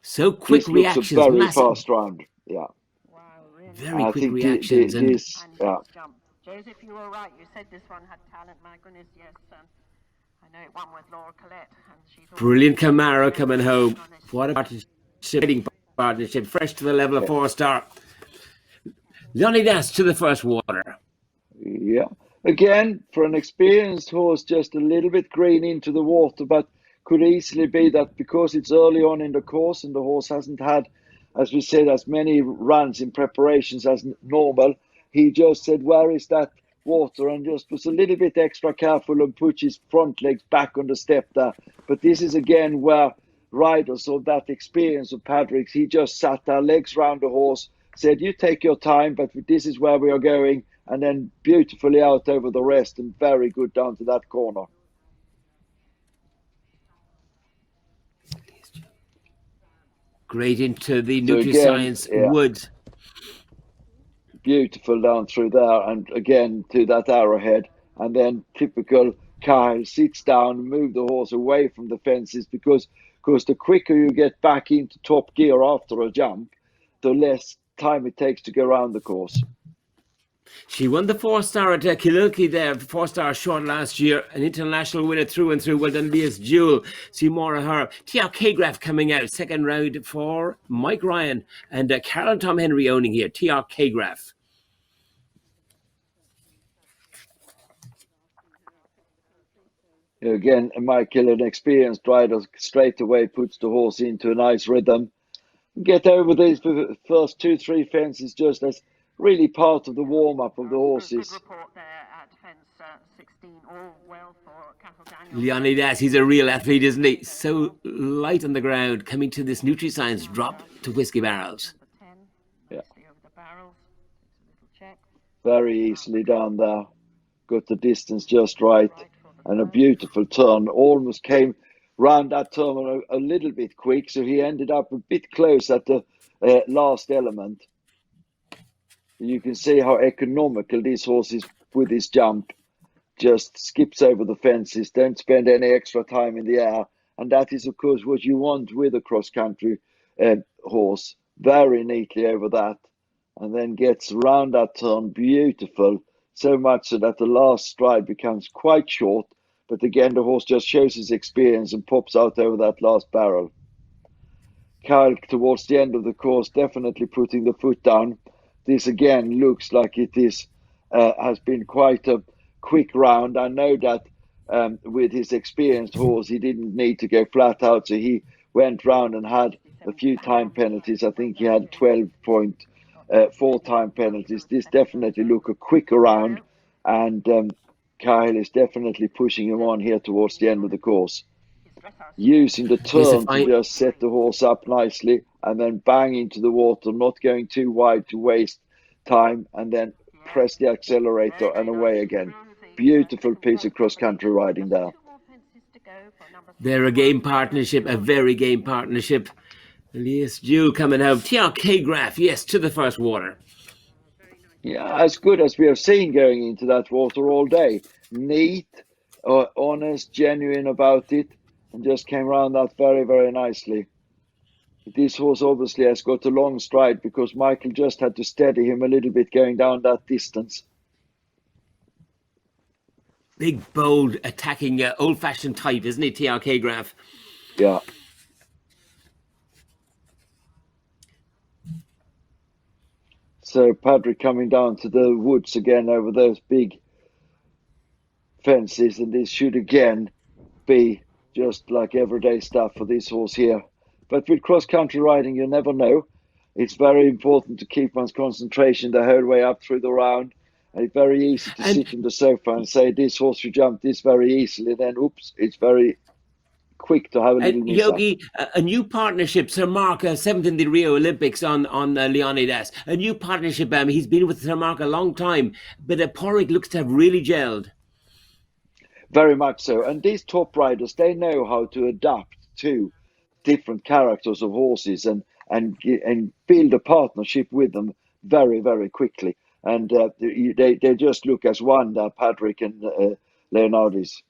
So quick reactions. This looks a very fast round. Yeah. Very quick reactions. Joseph, you were right. You said this one had talent. My goodness, yes. I know it won with Laura Collette. Brilliant Camaro coming home. What a partnership. Fresh to the level of 4-star. Leonidas to the first water. Yeah. Again, for an experienced horse, just a little bit green into the water, but could easily be that because it's early on in the course and the horse hasn't had, as we said, as many runs in preparations as normal, he just said, "Where is that water?" and just was a little bit extra careful and put his front legs back on the step there. But this is again where riders of that experience of Padraig's, he just sat there, legs round the horse, said, "You take your time, but this is where we are going," and then beautifully out over the rest, and very good down to that corner. Great into the Nutriscience woods. Beautiful down through there, and again to that arrowhead, and then typical Kyle sits down and move the horse away from the fences, because the quicker you get back into top gear after a jump, the less time it takes to go around the course. She won the 4-star at Kililkey there, 4-star short last year, an international winner through and through. Well done, Leah's Jewel. See more of her. Tia K-Graph coming out, second round for Mike Ryan and Carol and Tom Henry owning here. Tia K-Graph. Again, Michael, an experienced rider, straight away puts the horse into a nice rhythm. Get over these first 2-3 fences just as really part of the warm-up of the horses. Leonidas, he's a real athlete, isn't he? So light on the ground, coming to this Nutriscience drop to Whiskey Barrels. Yeah. Very easily down there. Got the distance just right. And a beautiful turn. Almost came round that turn a little bit quick, so he ended up a bit close at the last element. You can see how economical this horse is with his jump. Just skips over the fences, don't spend any extra time in the air. And that is, of course, what you want with a cross-country horse. Very neatly over that. And then gets round that turn, beautiful. So much so that the last stride becomes quite short. But again, the horse just shows his experience and pops out over that last barrel. Kyle, towards the end of the course, definitely putting the foot down. This again looks like it is has been quite a quick round. I know that with his experienced horse, he didn't need to go flat out, so he went round and had a few time penalties. I think he had 12.4 time penalties. This definitely look a quicker round, and Kyle is definitely pushing him on here towards the end of the course. using the Yes, turn to just set the horse up nicely and then bang into the water, not going too wide to waste time, and then press the accelerator and away again. Beautiful piece of cross-country riding there. They're a game partnership, a very game partnership. Elias Jewell coming out. TRK Graf, yes, to the first water. Yeah, as good as we have seen going into that water all day. Neat, honest, genuine about it, and just came around that very, very nicely. This horse obviously has got a long stride because Michael just had to steady him a little bit going down that distance. Big, bold, attacking, old-fashioned type, isn't he, TRK Graf? Yeah. So Patrick coming down to the woods again over those big fences, and this should again be just like everyday stuff for this horse here. But with cross-country riding, you never know. It's very important to keep one's concentration the whole way up through the round. And it's very easy to sit in the sofa and say, this horse should jump this very easily. Then, oops, it's very quick to have a little miss up. Yogi, a new partnership, Sir Mark, 7th in the Rio Olympics on Leonidas. A new partnership, he's been with Sir Mark a long time, but Porrick looks to have really gelled. Very much so. And these top riders, they know how to adapt to different characters of horses and build a partnership with them very, very quickly. And they just look as one, Patrick and Leonardis.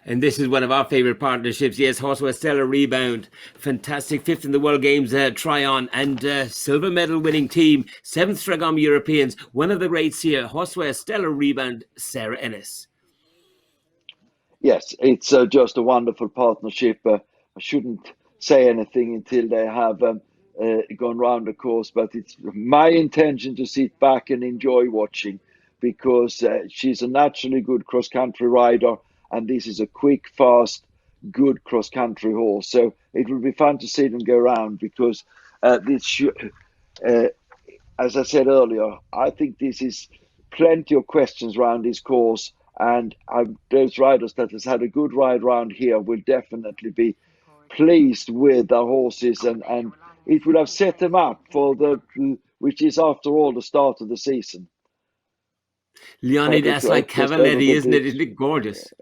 And this is one of our favourite partnerships. Yes, Horseway Stellar Rebound. Fantastic 5th in the World Games Tryon and silver medal winning team. 7th Stragom Europeans. One of the greats here, Horseway Stellar Rebound, Sarah Ennis. Yes, it's just a wonderful partnership. I shouldn't say anything until they have gone round the course, but it's my intention to sit back and enjoy watching because she's a naturally good cross-country rider, and this is a quick, fast, good cross-country horse. So it will be fun to see them go around because as I said earlier, I think this is plenty of questions around this course, and those riders that has had a good ride round here will definitely be pleased with their horses, and it will have set them up for which is after all the start of the season. Leonidas like Cavaletti, isn't it? Isn't it gorgeous?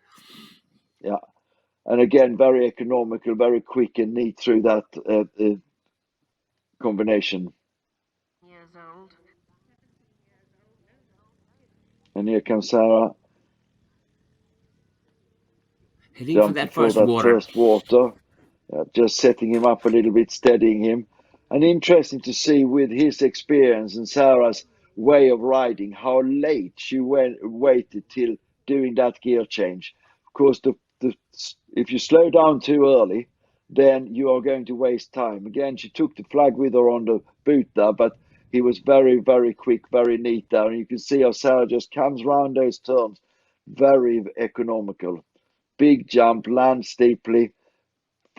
Yeah, and again, very economical, very quick and neat through that combination. And here comes Sarah. Heading for that first water. Just setting him up a little bit, steadying him. And interesting to see with his experience and Sarah's way of riding, how late she waited till doing that gear change. Of course, if you slow down too early, then you are going to waste time. Again, she took the flag with her on the boot there, but he was very, very quick, very neat there. And you can see how Sarah just comes round those turns. Very economical. Big jump, lands steeply.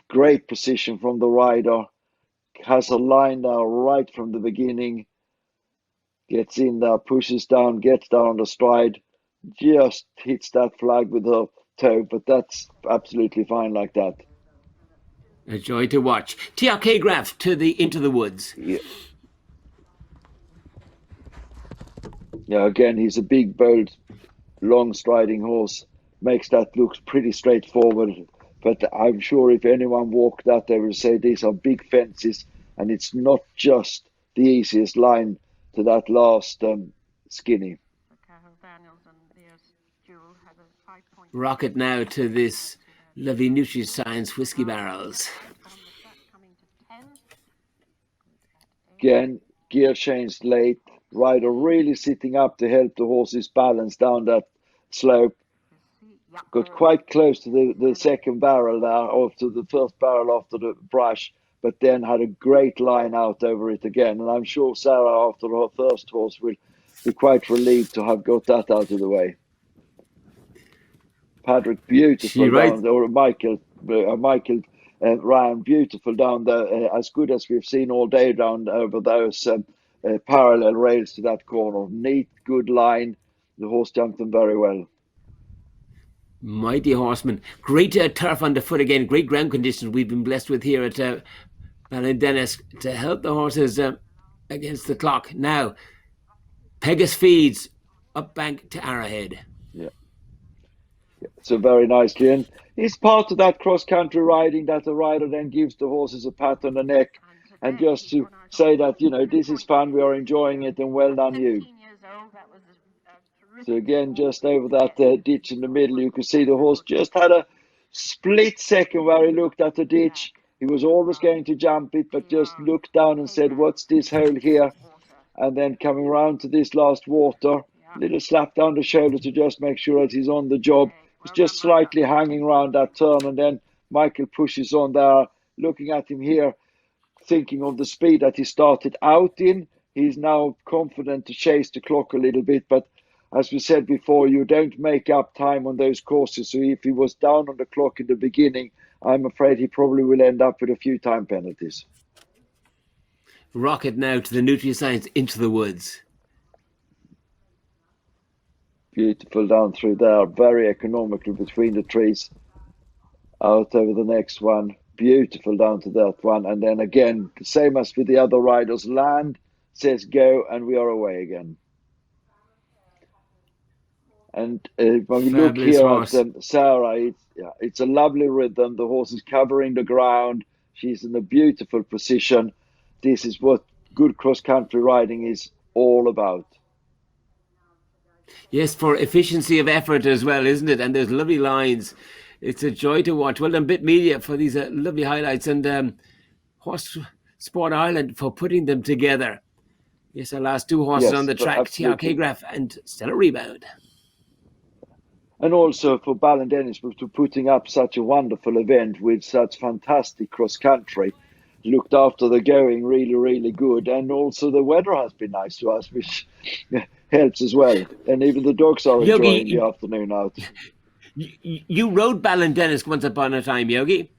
Great position from the rider. Has a line there right from the beginning. Gets in there, pushes down, gets down on the stride. Just hits that flag with her toe, but that's absolutely fine like that. A joy to watch. TRK Graf into the woods. Yeah, again, he's a big, bold, long striding horse. Makes that look pretty straightforward. But I'm sure if anyone walked that, they will say these are big fences, and it's not just the easiest line to that last skinny. Rocket now to this lovely Nutriscience whiskey barrels. Again, gear changed late. Rider really sitting up to help the horse's balance down that slope. Got quite close to the second barrel there, or to the first barrel after the brush, but then had a great line out over it again. And I'm sure Sarah, after her first horse, will be quite relieved to have got that out of the way. Patrick, beautiful down there, or Michael Ryan, beautiful down there, as good as we've seen all day down over those parallel rails to that corner. Neat, good line. The horse jumped them very well. Mighty horseman. Great turf on the foot again. Great ground conditions we've been blessed with here at Ballindenisk to help the horses against the clock. Now, Pegasus feeds up bank to Arrowhead. Yeah. So very nicely. And it's part of that cross-country riding that the rider then gives the horses a pat on the neck and just to say that, you know, this is fun, we are enjoying it, and well done you. So again, just over that ditch in the middle, you could see the horse just had a split second where he looked at the ditch. He was always going to jump it, but just looked down and said, what's this hole here? And then coming around to this last water, little slap down the shoulder to just make sure that he's on the job. He's just slightly hanging around that turn, and then Michael pushes on there, looking at him here, thinking of the speed that he started out in. He's now confident to chase the clock a little bit, but as we said before, you don't make up time on those courses. So if he was down on the clock in the beginning, I'm afraid he probably will end up with a few time penalties. Rocket now to the Nutriscience Into the Woods. Beautiful down through there, very economical between the trees. Out over the next one, beautiful down to that one. And then again, the same as with the other riders, land, says go, and we are away again. And when we look here at Sarah, it's a lovely rhythm. The horse is covering the ground. She's in a beautiful position. This is what good cross-country riding is all about. Yes, for efficiency of effort as well, isn't it? And there's lovely lines. It's a joy to watch. Well done, Bit Media, for these lovely highlights, and Horse Sport Ireland for putting them together. Yes, our last two horses on the track, TRK Graph and Stellar Rebound. And also for Ballindenisk for putting up such a wonderful event with such fantastic cross-country. Looked after the going really, really good. And also the weather has been nice to us, which helps as well. And even the dogs are enjoying the afternoon out. You rode Ballindenisk once upon a time, Yogi.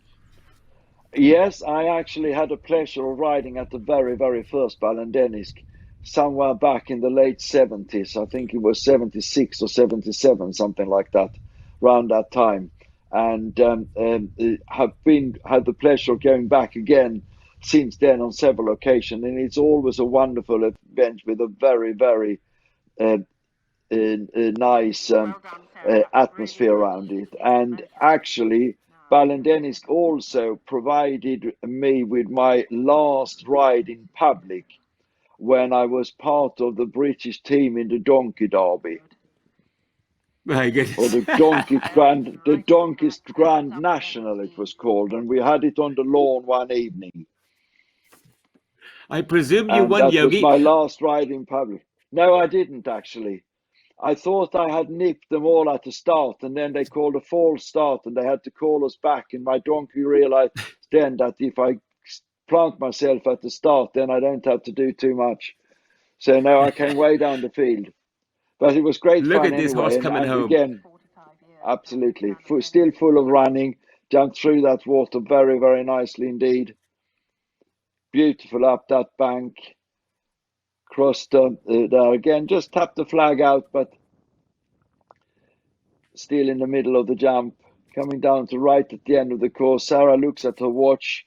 Yes, I actually had the pleasure of riding at the very, very first Ballindenisk. Somewhere back in the late 70s, I think it was 76 or 77, something like that, around that time. And have had the pleasure of going back again since then on several occasions. And it's always a wonderful event with a very, very nice atmosphere around it. And actually, Ballindenisk also provided me with my last ride in public when I was part of the British team in the Donkey Derby. My goodness. Or the Donkey's Grand National it was called, and we had it on the lawn one evening. I presume you won, Yogi. That was my last ride in public. No, I didn't actually. I thought I had nipped them all at the start, and then they called a false start, and they had to call us back, and my donkey realized then that if I plant myself at the start, then I don't have to do too much. So now I came way down the field. But it was great fun anyway. Look at this horse coming home. Again, absolutely. Still full of running. Jumped through that water very, very nicely indeed. Beautiful up that bank. Crossed there again. Just tapped the flag out, but still in the middle of the jump. Coming down to right at the end of the course. Sarah looks at her watch.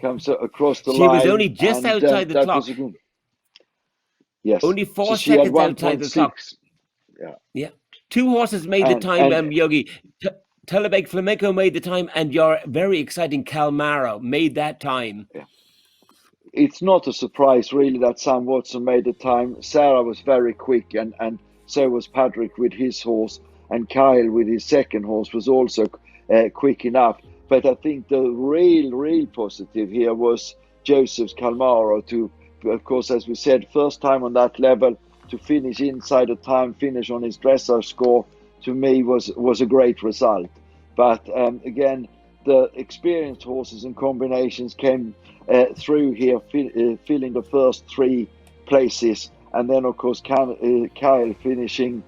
Comes across the line. She was only just outside the clock. Yes. Only 4 seconds outside the clock. Yeah. Two horses made the time, Yogi. Telebeg Flamenco made the time, and your very exciting Calmaro made that time. Yeah. It's not a surprise, really, that Sam Watson made the time. Sarah was very quick, and so was Patrick with his horse, and Kyle with his second horse was also quick enough. But I think the real positive here was Joseph's Calmaro to, of course, as we said, first time on that level, to finish inside the time, finish on his dressage score, to me was a great result. But again, the experienced horses and combinations came through here, filling the first 3 places. And then, of course, Kyle finishing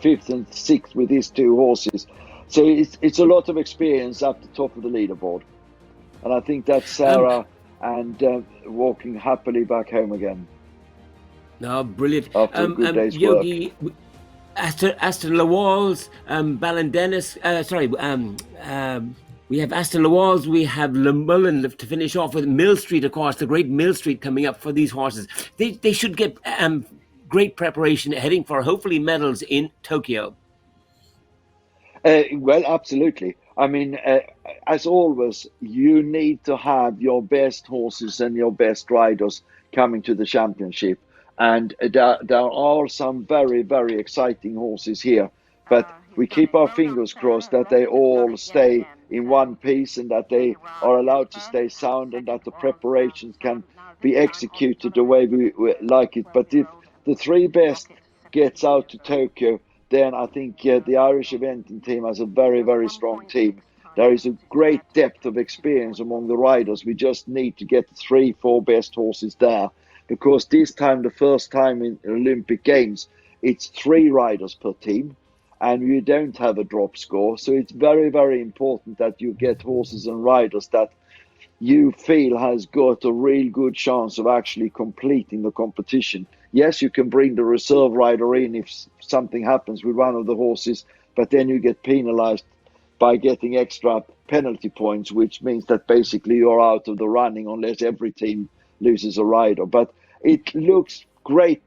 5th and 6th with his 2 horses. So it's a lot of experience up the top of the leaderboard. And I think that's Sarah and walking happily back home again. No, brilliant. After a good day's Yogi, work. Aston Lawals, Ballindenisk, we have Aston Lawals, we have Lumullen to finish off with Mill Street, of course, the great Mill Street coming up for these horses. They should get great preparation heading for hopefully medals in Tokyo. Well, absolutely. I mean, as always, you need to have your best horses and your best riders coming to the championship. And there are some very, very exciting horses here. But we keep our fingers crossed that they all stay in one piece and that they are allowed to stay sound and that the preparations can be executed the way we like it. But if the three best gets out to Tokyo, then I think the Irish eventing team has a very, very strong team. There is a great depth of experience among the riders. We just need to get the 3-4 best horses there. Because this time, the first time in Olympic Games, it's 3 riders per team and you don't have a drop score. So it's very, very important that you get horses and riders that you feel has got a real good chance of actually completing the competition. Yes, you can bring the reserve rider in if something happens with one of the horses, but then you get penalized by getting extra penalty points, which means that basically you're out of the running unless every team loses a rider. But it looks great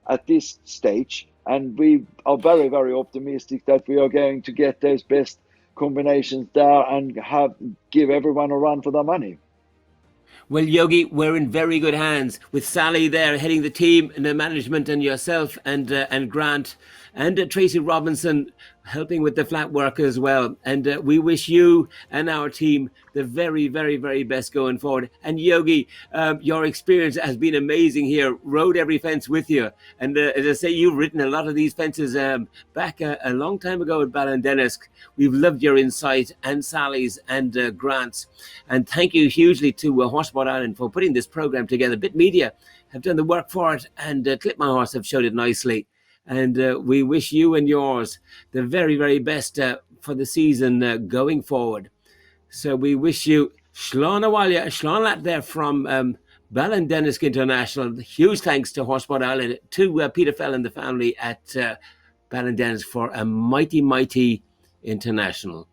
at this stage, and we are very, very optimistic that we are going to get those best combinations there and give everyone a run for their money. Well, Yogi, we're in very good hands with Sally there heading the team and the management, and yourself and Grant and Tracy Robinson helping with the flat work as well. And we wish you and our team the very, very, very best going forward. And Yogi, your experience has been amazing here. Rode every fence with you. And as I say, you've ridden a lot of these fences back a long time ago at Ballindenisk. We've loved your insight and Sally's and Grant's. And thank you hugely to Horseboard Ireland for putting this program together. Bit Media have done the work for it, and Clip My Horse have showed it nicely. And we wish you and yours the very, very best for the season going forward. So we wish you Slán Awalya, Slán Lat there from Ballindenisk International. Huge thanks to Horseboard Ireland, to Peter Fell and the family at Ballindenisk for a mighty, mighty international.